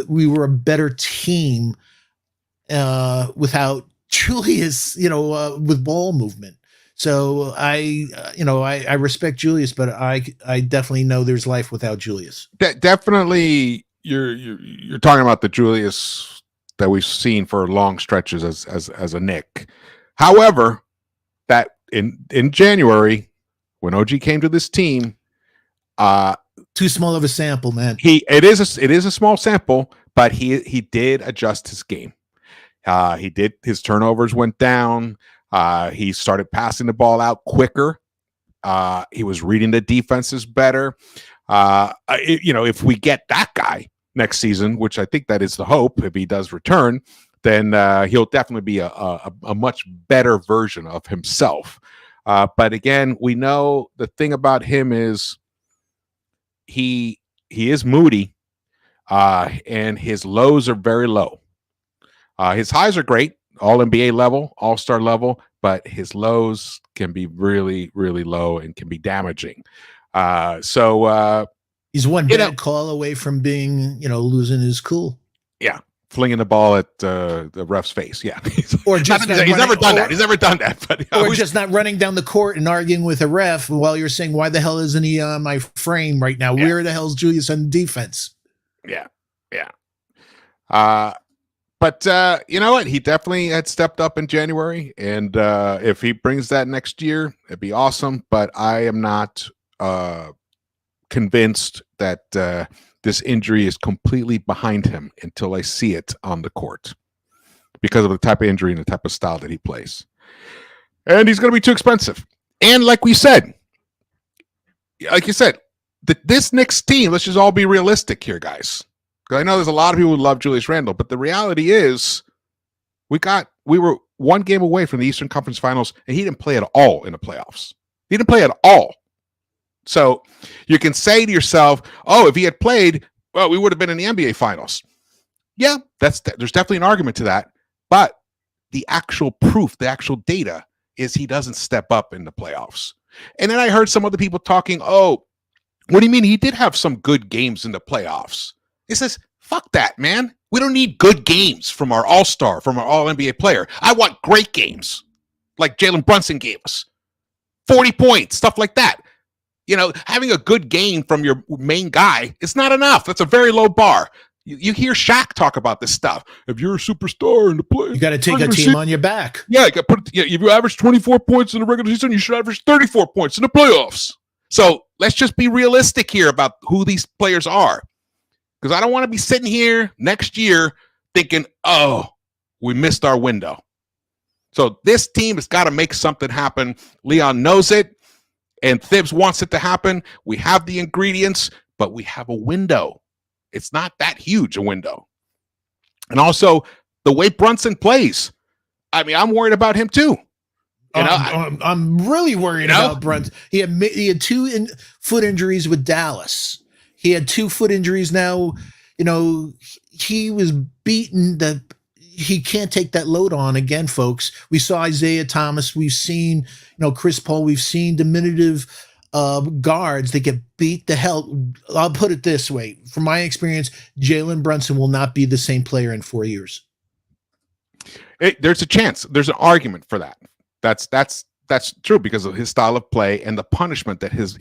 we were a better team without Julius, with ball movement. So I respect Julius, but I definitely know there's life without Julius. Definitely, you're talking about the Julius that we've seen for long stretches as a Knick. However, that in January when OG came to this team, too small of a sample, man. It is a small sample, but he did adjust his game. His turnovers went down. He started passing the ball out quicker. He was reading the defenses better. If we get that guy next season, which I think that is the hope, if he does return, then he'll definitely be a much better version of himself. But again, we know the thing about him is he is moody, and his lows are very low. His highs are great, all NBA level, all-star level, but his lows can be really, really low and can be damaging. So he's one bad call away from being, losing his cool. Yeah, flinging the ball at the ref's face. Yeah, he's never done that. He's never done that. But or just not running down the court and arguing with a ref while you're saying, "Why the hell isn't he on my frame right now? Yeah. Where the hell's Julius on defense?" Yeah. But you know what? He definitely had stepped up in January, and if he brings that next year, it'd be awesome. But I am not convinced that this injury is completely behind him until I see it on the court. because of the type of injury and the type of style that he plays. And he's going to be too expensive. And like you said, this Knicks team, let's just all be realistic here, guys. Because I know there's a lot of people who love Julius Randle, but the reality is we were one game away from the Eastern Conference Finals, and he didn't play at all in the playoffs. He didn't play at all. So you can say to yourself, oh, if he had played, well, we would have been in the NBA Finals. Yeah, there's definitely an argument to that. But the actual proof, the actual data is he doesn't step up in the playoffs. And then I heard some other people talking, oh, what do you mean? He did have some good games in the playoffs. It says, fuck that, man. We don't need good games from our all-star, from our all-NBA player. I want great games like Jalen Brunson gave us. 40 points, stuff like that. You know, having a good game from your main guy, it's not enough. That's a very low bar. You hear Shaq talk about this stuff. If you're a superstar in the play, you got to take a team on your back. Yeah, if you average 24 points in the regular season, you should average 34 points in the playoffs. So let's just be realistic here about who these players are. Because I don't want to be sitting here next year thinking, oh, we missed our window. So this team has got to make something happen. Leon knows it, and Thibs wants it to happen. We have the ingredients, but we have a window. It's not that huge a window. And also, the way Brunson plays, I mean, I'm worried about him too. I'm really worried about Brunson. He had 2 foot injuries with Dallas. He had 2 foot injuries now. You know, he was beaten. He can't take that load on again, folks. We saw Isaiah Thomas. We've seen, Chris Paul. We've seen diminutive guards that get beat the hell. I'll put it this way. From my experience, Jalen Brunson will not be the same player in 4 years. There's a chance. There's an argument for that. That's true because of his style of play and the punishment that his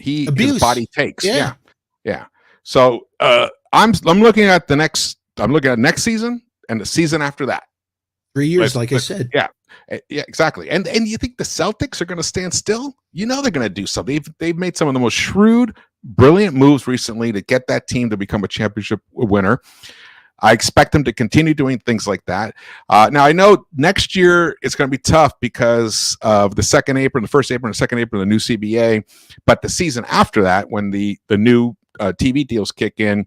body takes. Yeah. So I'm looking at next season and the season after that. 3 years, like I said. Yeah, exactly. And you think the Celtics are going to stand still? You know they're going to do something. They've made some of the most shrewd, brilliant moves recently to get that team to become a championship winner. I expect them to continue doing things like that. Now, I know next year it's going to be tough because of the second apron, the first apron, the second apron, the new CBA. But the season after that, when the new TV deals kick in,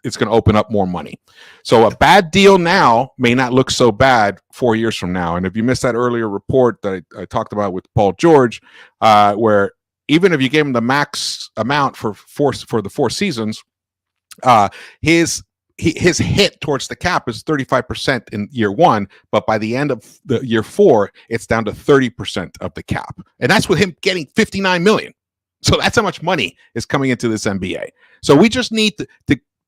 it's going to open up more money. So a bad deal now may not look so bad 4 years from now. And if you missed that earlier report that I talked about with Paul George, where even if you gave him the max amount for the 4 seasons, his hit towards the cap is 35% in year 1, but by the end of the year 4, it's down to 30% of the cap. And that's with him getting $59 million. So that's how much money is coming into this NBA. So we just need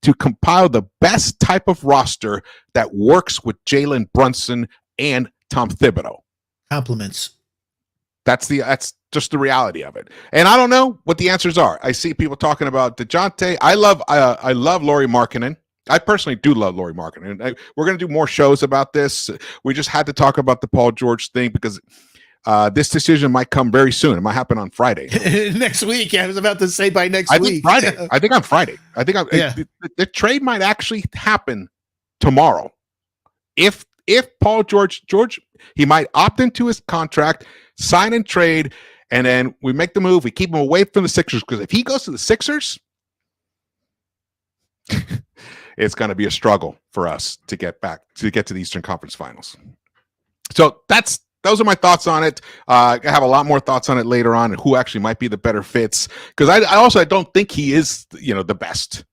to compile the best type of roster that works with Jalen Brunson and Tom Thibodeau. Compliments. That's just the reality of it. And I don't know what the answers are. I see people talking about DeJounte. I love Lauri Markkanen. I personally do love Lauri Markkanen. We're going to do more shows about this. We just had to talk about the Paul George thing because this decision might come very soon. It might happen on Friday. Next week. I was about to say by next week. Friday. I think on Friday. The trade might actually happen tomorrow. If Paul George, he might opt into his contract, sign and trade, and then we make the move. We keep him away from the Sixers because if he goes to the Sixers, it's going to be a struggle for us to get to the Eastern Conference Finals. So those are my thoughts on it. I have a lot more thoughts on it later on and who actually might be the better fits. Because I don't think he is, the best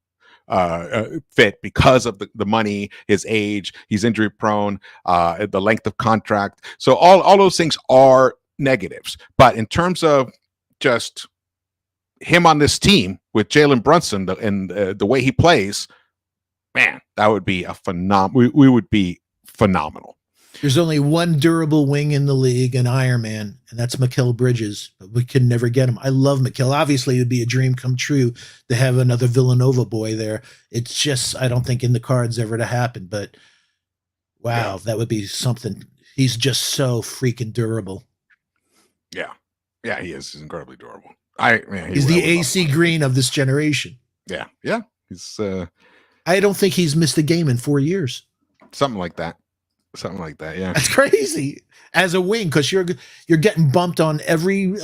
fit because of the money, his age, he's injury prone, the length of contract. So all those things are negatives. But in terms of just him on this team with Jalen Brunson and the way he plays, man, that would be a phenomenal. We would be phenomenal. There's only one durable wing in the league, an Iron Man, and that's Mikal Bridges. But we could never get him. I love Mikal. Obviously, it would be a dream come true to have another Villanova boy there. It's just, I don't think in the cards ever to happen. But wow, that would be something. He's just so freaking durable. Yeah, he is. He's incredibly durable. He's the AC Green of this generation. Yeah. He's. I don't think he's missed a game in 4 years. Something like that. Something like that, yeah. That's crazy. As a wing, because you're getting bumped on every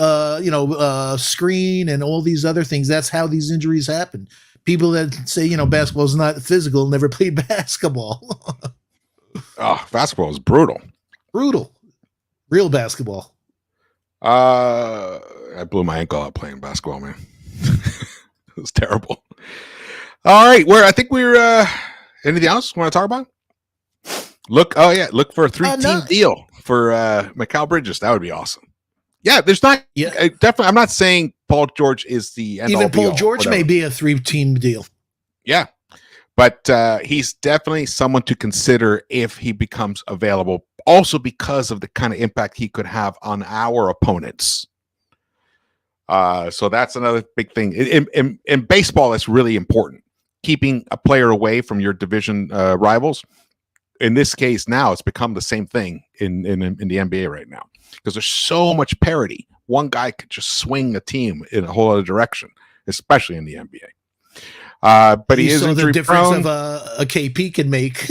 screen and all these other things. That's how these injuries happen. People that say basketball is not physical never played basketball. Oh, basketball is brutal. Brutal. Real basketball. I blew my ankle out playing basketball, man. It was terrible. All right, I think we're anything else you want to talk about? Look for a 3-team deal for Mikal Bridges. That would be awesome. Yeah, there's not definitely. I'm not saying Paul George is the end even all, Paul George may be a 3-team deal. Yeah, but he's definitely someone to consider if he becomes available. Also, because of the kind of impact he could have on our opponents. So that's another big thing in baseball. That's really important. Keeping a player away from your division rivals. In this case, now it's become the same thing in the NBA right now because there's so much parity. One guy could just swing a team in a whole other direction, especially in the NBA. But he is injury the difference prone. Of a KP can make.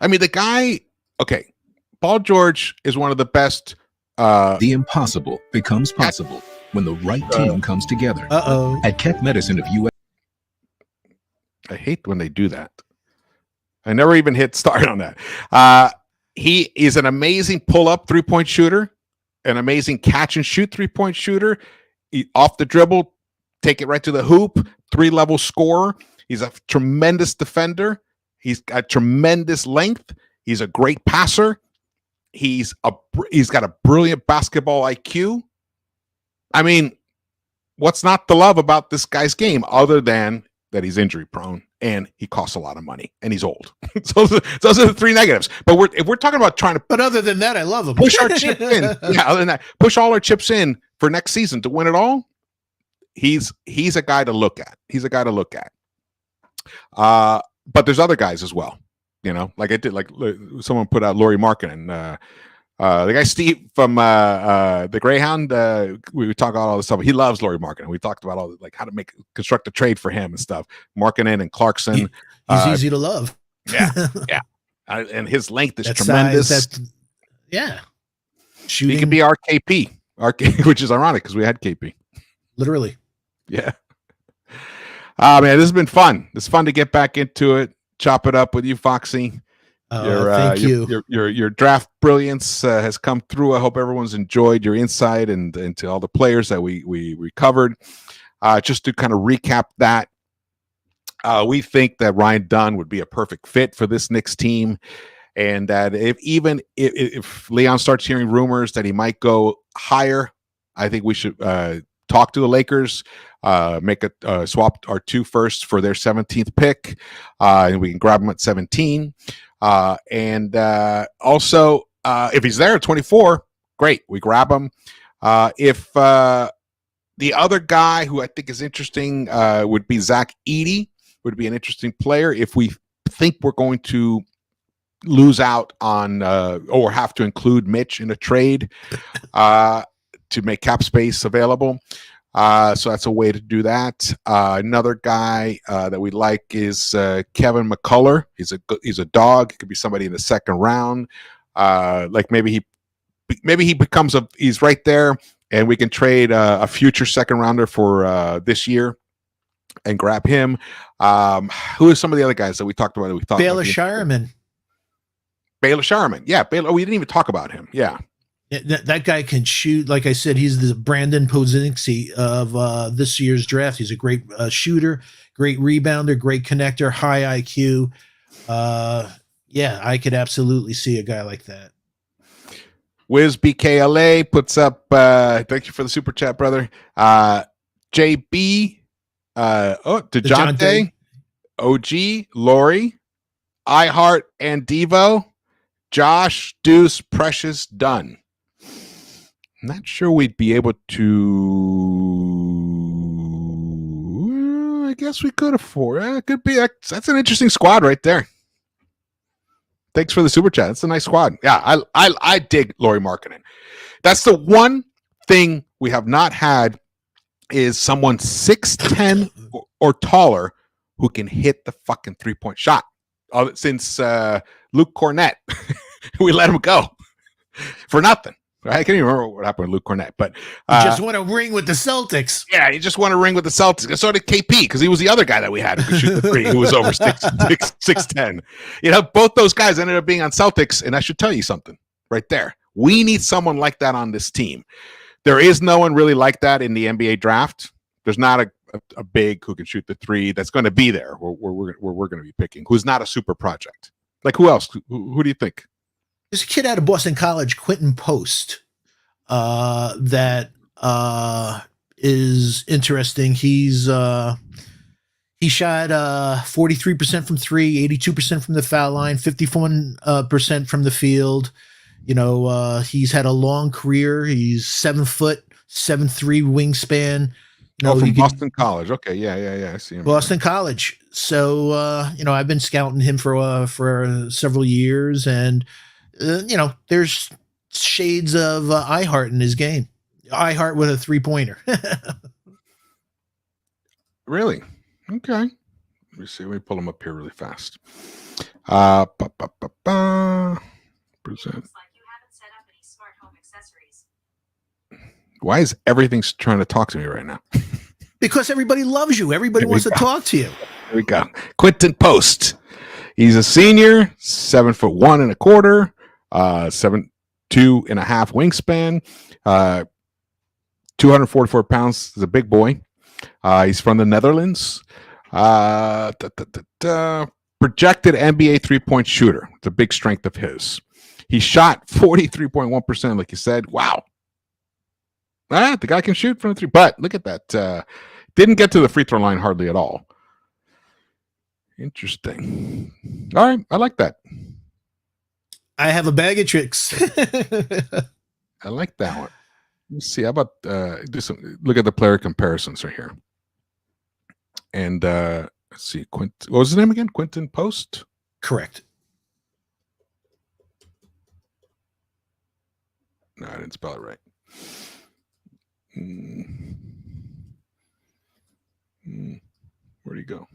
I mean, the guy. Okay, Paul George is one of the best. The impossible becomes possible when the right team comes together. At Keck Medicine of US. I hate when they do that. I never even hit start on that. He is an amazing pull-up three-point shooter, an amazing catch-and-shoot three-point shooter. Off the dribble, take it right to the hoop, 3-level scorer. He's a tremendous defender. He's got tremendous length. He's a great passer. He's got a brilliant basketball IQ. I mean, what's not to love about this guy's game other than that he's injury prone and he costs a lot of money and he's old. So those are the 3 negatives. But if we're talking about trying to, but other than that, I love him. Push our chips in. Yeah, other than that, push all our chips in for next season to win it all. He's a guy to look at. He's a guy to look at. But there's other guys as well. Like I did, like someone put out Lauri Markkanen. The guy Steve from the Greyhound, we talk about all this stuff. He loves Lauri Markkanen. We talked about all how to construct a trade for him and stuff. Markkanen and Clarkson. He's easy to love. Yeah, yeah. And his length is tremendous. Shooting. He could be our KP, which is ironic because we had KP. Literally. Yeah. Man, this has been fun. It's fun to get back into it. Chop it up with you, Foxy. Thank you. Your draft brilliance has come through. I hope everyone's enjoyed your insight and into all the players that we covered. Just to kind of recap that, we think that Ryan Dunn would be a perfect fit for this Knicks team, and that if Leon starts hearing rumors that he might go higher, I think we should talk to the Lakers, make a swap our 2 firsts for their 17th pick, and we can grab him at 17. And also, if he's there at 24, great, we grab him. If the other guy who I think is interesting would be Zach Edey, would be an interesting player if we think we're going to lose out on or have to include Mitch in a trade to make cap space available. So that's a way to do that. Another guy that we like is Kevin McCullough. He's a dog. It could be somebody in the second round. Maybe he becomes he's right there, and we can trade a future second rounder for this year and grab him. Who are some of the other guys that we talked about? Baylor Shireman. Baylor Shireman. Yeah, Baylor. We didn't even talk about him. Yeah. That guy can shoot. Like I said, he's the Brandon Pozinski of this year's draft. He's a great shooter, great rebounder, great connector, high IQ. I could absolutely see a guy like that. Wiz BKLA puts up, thank you for the super chat, brother. JB, DeJounte, OG, Lori, iHeart, and Devo, Josh, Deuce, Precious, Dunn. I'm not sure we'd be able to. I guess we could afford. It could be. That's an interesting squad right there. Thanks for the super chat. It's a nice squad. Yeah, I dig Lauri Markkanen. That's the one thing we have not had is someone 6'10" or taller who can hit the fucking 3-point shot. Since Luke Cornett. We let him go for nothing. I can't even remember what happened with Luke Cornett, but he just won a ring with the Celtics. Yeah, he just won a ring with the Celtics. So did KP, because he was the other guy that we had who could shoot the three, who was over 6'10". Both those guys ended up being on Celtics, and I should tell you something right there. We need someone like that on this team. There is no one really like that in the NBA draft. There's not a big who can shoot the three that's going to be there where we're going to be picking, who's not a super project. Like, who else? Who do you think? There's a kid out of Boston College, Quentin Post, that is interesting. He shot 43% from three, 82% from the foul line, 51% from the field. He's had a long career. He's 7 foot, 7'3" wingspan. From Boston College. Okay, yeah. I see him. Boston College. So I've been scouting him for several years, and there's shades of iHeart in his game. iHeart with a 3-pointer. Really? Okay. Let me see. Let me pull him up here really fast. Present. Why is everything trying to talk to me right now? Because everybody loves you. Everybody wants to talk to you. Here we go. Quentin Post. He's a senior, 7'1.25", 7'2.5" wingspan, 244 pounds. He's a big boy. He's from the Netherlands. Projected NBA 3-point shooter. It's a big strength of his. He shot 43.1%, like you said. Wow. The guy can shoot from the three. But look at that. Didn't get to the free throw line hardly at all. Interesting. All right. I like that. I have a bag of tricks. I like that one. Let's see. How about look at the player comparisons right here. And let's see. What was his name again? Quentin Post? Correct. No, I didn't spell it right. Where'd he go?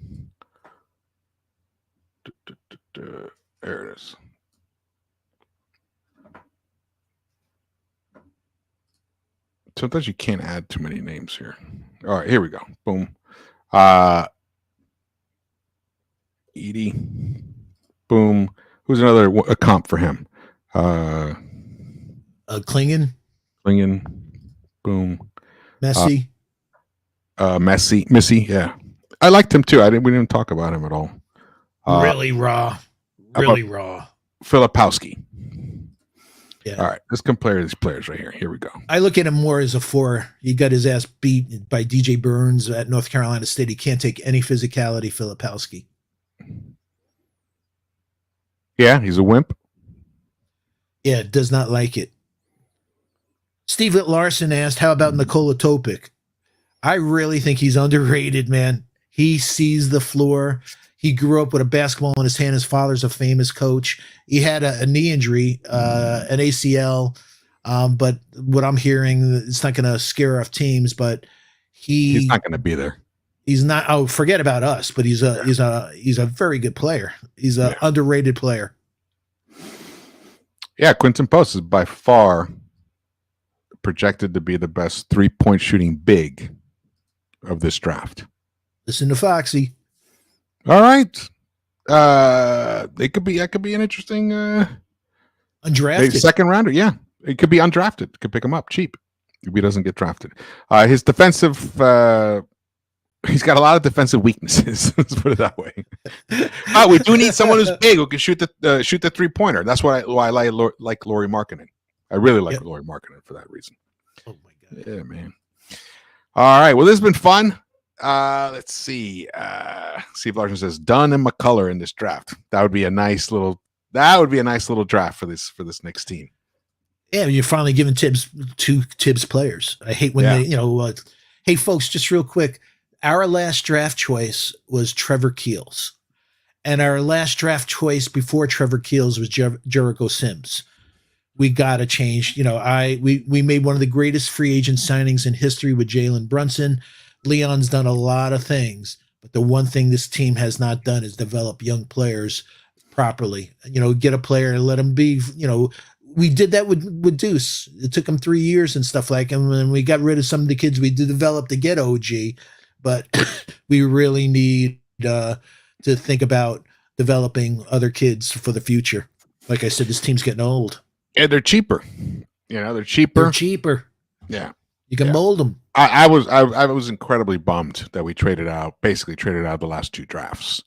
There it is. Sometimes you can't add too many names here. All right, here we go. Boom. Edie. Boom. Who's another comp for him? Klingon. Boom. Messi. Missy. Yeah, I liked him too. We didn't talk about him at all. Really raw. Filipowski. Yeah. All right, let's compare these players right here. Here we go. I look at him more as a 4. He got his ass beat by DJ Burns at North Carolina State. He can't take any physicality, Filipowski. Yeah, he's a wimp. Yeah, does not like it. Steve Larson asked, how about Nikola Topic? I really think he's underrated, man. He sees the floor. He grew up with a basketball in his hand. His father's a famous coach. He had a knee injury, an ACL. But what I'm hearing, it's not going to scare off teams, but he's not going to be there. He's not. Oh, forget about us, but he's a very good player. He's an underrated player. Yeah, Quentin Post is by far projected to be the best 3-point shooting big of this draft. Listen to Foxy. All right. That could be an interesting undrafted second rounder. Yeah. It could be undrafted. Could pick him up cheap if he doesn't get drafted. His defensive he's got a lot of defensive weaknesses. Let's put it that way. We do need someone who's big who can shoot the 3-pointer. That's why I like Lauri Markkanen. I really like Lauri Markkanen for that reason. Oh my god. Yeah, man. All right. Well, this has been fun. Let's see. Steve Larson says Dunn and McCullough in this draft. That would be a nice little draft for this Knicks team. Yeah, you're finally giving two Tibbs players. I hate when they, hey folks, just real quick. Our last draft choice was Trevor Keels. And our last draft choice before Trevor Keels was Jericho Sims. We got to change. We made one of the greatest free agent signings in history with Jalen Brunson. Leon's done a lot of things, but the one thing this team has not done is develop young players properly. Get a player and let him be. We did that with Deuce. It took him 3 years and stuff like. And when we got rid of some of the kids we did develop to get OG, but we really need to think about developing other kids for the future. Like I said, this team's getting old. And they're cheaper. They're cheaper. They're cheaper. Yeah. You can mold them. I was incredibly bummed that we basically traded out the last 2 drafts.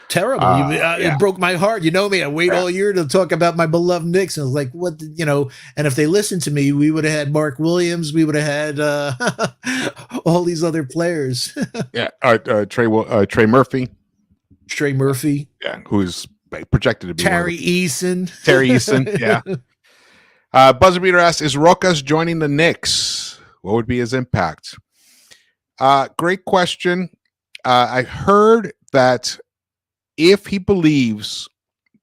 Terrible. It broke my heart. You know me. I wait all year to talk about my beloved Knicks. And I was like, what, and if they listened to me, we would have had Mark Williams. We would have had all these other players. Trey Murphy. Trey Murphy. Yeah. Who's projected to be Terry Eason. Terry Eason. Yeah. Buzzer Beater asks, is Rokas joining the Knicks? What would be his impact? Great question. I heard that if he believes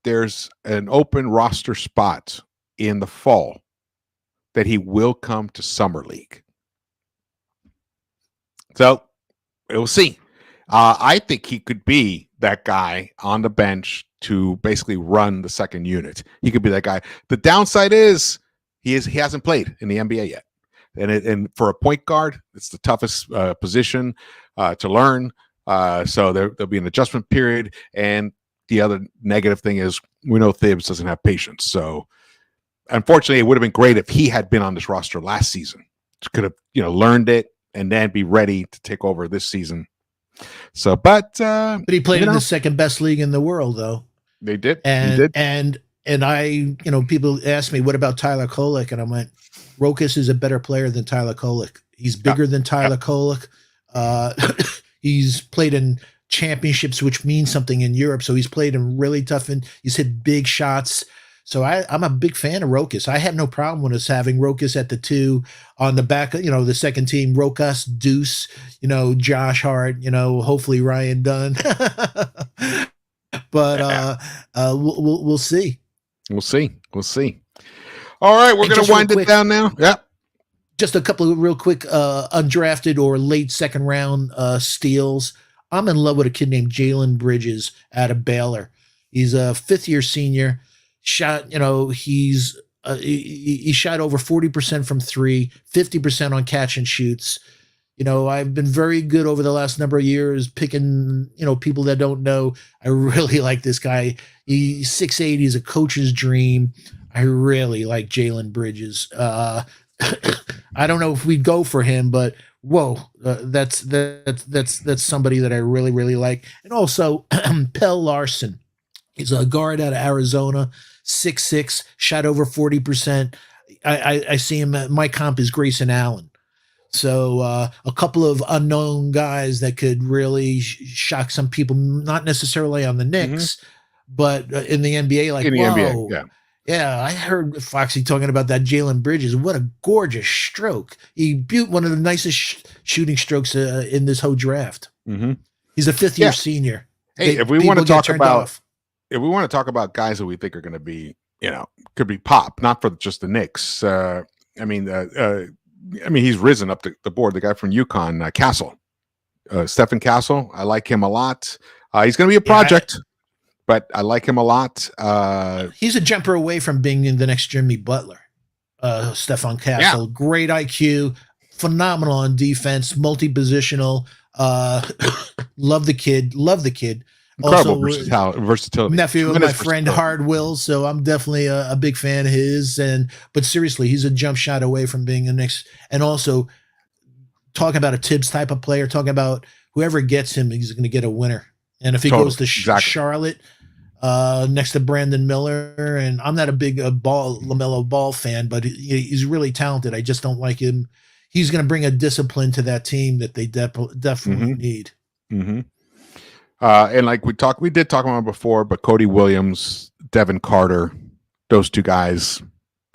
there's an open roster spot in the fall, that he will come to Summer League. So we'll see. I think he could be that guy on the bench to basically run the second unit. He could be that guy. The downside is he hasn't played in the NBA yet. And for a point guard, it's the toughest position to learn. So there'll be an adjustment period. And the other negative thing is we know Thibs doesn't have patience. So unfortunately, it would have been great if he had been on this roster last season. Could have learned it and then be ready to take over this season. So, but he played in the second best league in the world, though. They did, and I, people ask me, what about Tyler Kolek? And I went, Rokas is a better player than Tyler Kolek. He's bigger than Tyler Kolek. He's played in championships, which means something in Europe. So he's played in really tough, and he's hit big shots. So I'm a big fan of Rokas. I have no problem with us having Rokas at the 2 on the back, the second team, Rokas, Deuce, Josh Hart, hopefully Ryan Dunn. But we'll see. We'll see. All right, we're going to wind it down now. Yeah. Just a couple of real quick undrafted or late second round steals. I'm in love with a kid named Jalen Bridges out of Baylor. He's a 5th-year senior. Shot, he shot over 40% from 3, 50% on catch and shoots. I've been very good over the last number of years picking, people that don't know. I really like this guy. He's 6'8", he's a coach's dream. I really like Jalen Bridges. I don't know if we'd go for him, but whoa, that's somebody that I really, really like. And also Pell Larson. He's a guard out of Arizona, 6'6", shot over 40%. I see him. My comp is Grayson Allen. So a couple of unknown guys that could really shock some people, not necessarily on the Knicks, but in the NBA. Like, in the NBA, yeah. I heard Foxy talking about that Jalen Bridges. What a gorgeous stroke! He built one of the nicest shooting strokes in this whole draft. Mm-hmm. He's a 5th-year senior. Hey, if we want to talk about guys that we think are going to be, could be pop, not for just the Knicks. He's risen up the board. The guy from UConn, Castle, Stephen Castle. I like him a lot. He's going to be a project, but I like him a lot. He's a jumper away from being the next Jimmy Butler. Stephen Castle, great IQ, phenomenal on defense, multi-positional. Love the kid. Incredible versatility. Nephew of my friend Hard Will, so I'm definitely a big fan of his. But seriously, he's a jump shot away from being the next. And also, talking about a Tibbs type of player, talking about whoever gets him, he's going to get a winner. And if he goes to Charlotte, next to Brandon Miller, and I'm not a big LaMelo Ball fan, but he's really talented. I just don't like him. He's going to bring a discipline to that team that they definitely need. Mm-hmm. And like we did talk about before, but Cody Williams, Devin Carter, those 2 guys,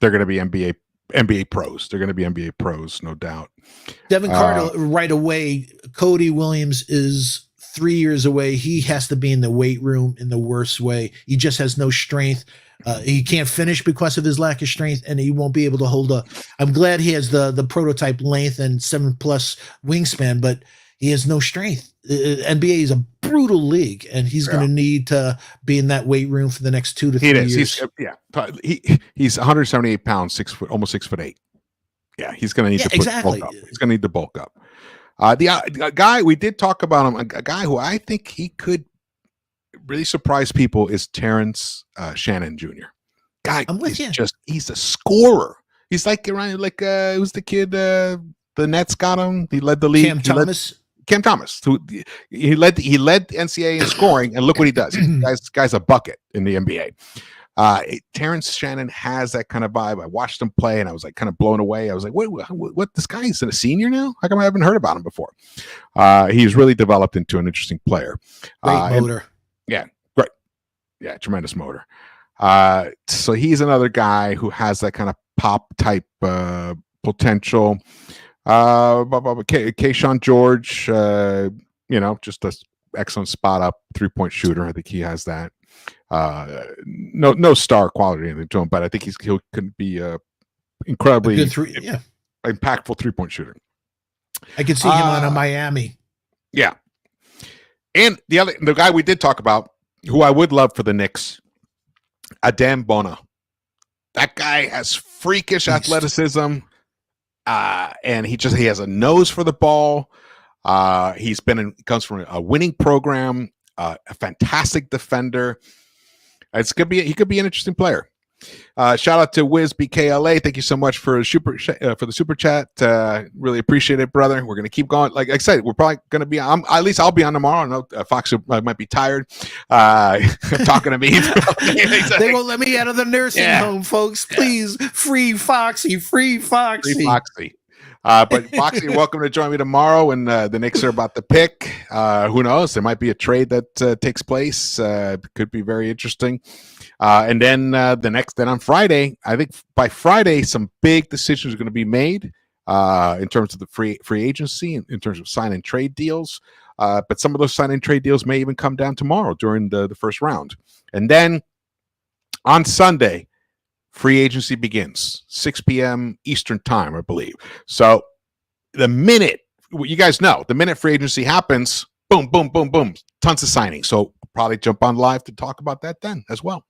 they're going to be NBA pros. They're going to be NBA pros, no doubt. Devin Carter right away. Cody Williams is 3 years away. He has to be in the weight room in the worst way. He just has no strength. He can't finish because of his lack of strength, and he won't be able to hold up. I'm glad he has the prototype length and 7+ wingspan, but he has no strength. NBA is a brutal league, and he's going to need to be in that weight room for the next 2 to 3 years. He's 178 pounds, 6 foot, almost 6'8". Yeah, he's going to need to bulk up. He's going to need to bulk up. The guy we did talk about him, a guy who I think he could really surprise people is Terrence Shannon Jr. Guy, he's a scorer. He's like around who's the kid? The Nets got him. He led the league. Cam Thomas, who he led NCAA in scoring, and look what he does. Guy's a bucket in the NBA. Terrence Shannon has that kind of vibe. I watched him play, and I was like kind of blown away. I was like, what this guy is a senior now? How come I haven't heard about him before? He's really developed into an interesting player. Great motor. Great. Yeah, tremendous motor. So he's another guy who has that kind of pop type potential. Kayshawn George, just an excellent spot up 3-point shooter. I think he has that. No star quality or anything to him, but I think he could be incredibly impactful 3-point shooter. I could see him on a Miami. Yeah. And the guy we did talk about, who I would love for the Knicks, Adem Bona. That guy has freakish athleticism. And he has a nose for the ball. He comes from a winning program, a fantastic defender. He could be an interesting player. Shout out to WizBKLA. Thank you so much for the super chat. Really appreciate it, brother. We're gonna keep going. Like I said, we're probably gonna be on. At least I'll be on tomorrow. I know Foxy might be tired. Talking to me. They won't let me out of the nursing home, folks. Please, free Foxy, free Foxy. Free Foxy. But Foxy, you're welcome to join me tomorrow when the Knicks are about to pick. Who knows? There might be a trade that takes place. Could be very interesting. And then on Friday, I think by Friday, some big decisions are going to be made in terms of the free agency, in terms of sign and trade deals. But some of those sign and trade deals may even come down tomorrow during the first round. And then on Sunday, free agency begins, 6 p.m. Eastern time, I believe. So the minute free agency happens, boom, boom, boom, boom, tons of signings. So I'll probably jump on live to talk about that then as well.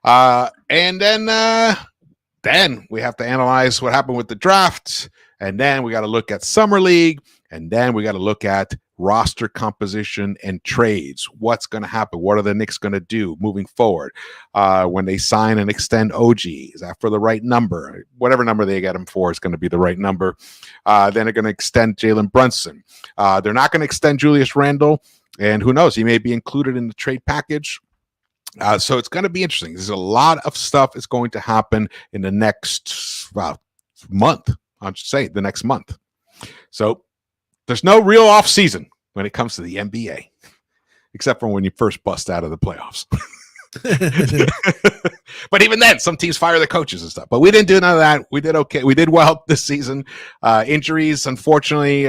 And then we have to analyze what happened with the draft. And then we got to look at Summer League. And then we got to look at roster composition and trades. What's going to happen? What are the Knicks going to do moving forward? When they sign and extend OG, is that for the right number? Whatever number they get him for is going to be the right number. Then they're going to extend Jalen Brunson. They're not going to extend Julius Randle. And who knows? He may be included in the trade package. So it's going to be interesting. There's a lot of stuff is going to happen in the next month. I'll just say the next month. So there's no real off season when it comes to the NBA, except for when you first bust out of the playoffs. But even then, some teams fire the coaches and stuff. But we didn't do none of that. We did okay. We did well this season. Injuries, unfortunately,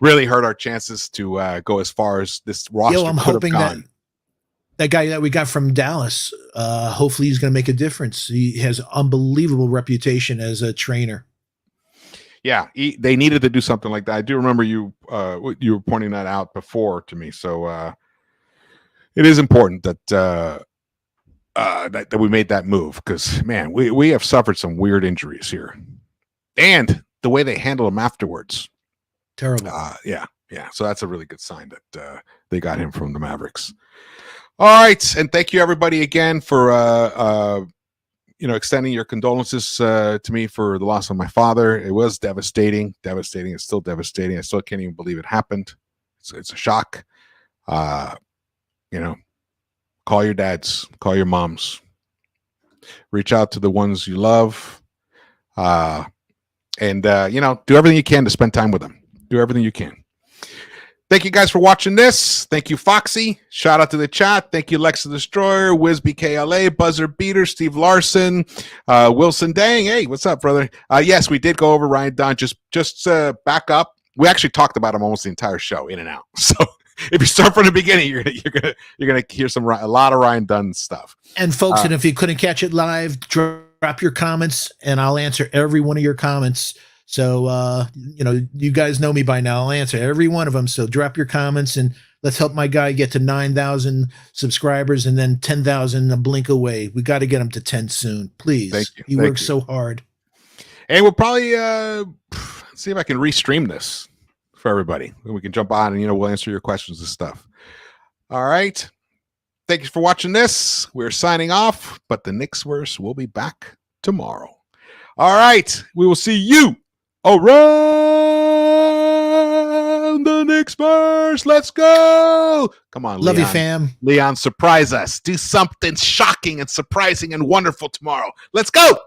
really hurt our chances to go as far as this roster. I'm hoping that guy that we got from Dallas, hopefully he's going to make a difference. He has an unbelievable reputation as a trainer. Yeah, they needed to do something like that. I do remember you were pointing that out before to me. So it is important that that we made that move because, man, we have suffered some weird injuries here. And the way they handle them afterwards. Terrible. Yeah. So that's a really good sign that they got him from the Mavericks. All right. And thank you, everybody, again, for extending your condolences to me for the loss of my father. It was devastating. It's still devastating. I still can't even believe it happened. It's a shock. Call your dads, call your moms, reach out to the ones you love, and do everything you can to spend time with them. Do everything you can. Thank you guys for watching this. Thank you, Foxy. Shout out to the chat. Thank you, Lex the Destroyer, WizBKLA, Buzzer Beater, Steve Larson, Wilson Dang. Hey, what's up, brother? Yes, we did go over Ryan Dunn. Just back up. We actually talked about him almost the entire show, in and out. So if you start from the beginning, you're gonna hear a lot of Ryan Dunn stuff. And folks, and if you couldn't catch it live, drop your comments, and I'll answer every one of your comments. So, you guys know me by now. I'll answer every one of them. So drop your comments and let's help my guy get to 9,000 subscribers and then 10,000 a blink away. We got to get him to 10 soon, please. Thank you. He works so hard. And we'll probably see if I can restream this for everybody. We can jump on and, we'll answer your questions and stuff. All right. Thank you for watching this. We're signing off, but the Knicks-Verse will be back tomorrow. All right. We will see you around the Knicks-Verse. Let's go. Come on, Love Leon. you, fam. Leon, surprise us. Do something shocking and surprising and wonderful tomorrow. Let's go.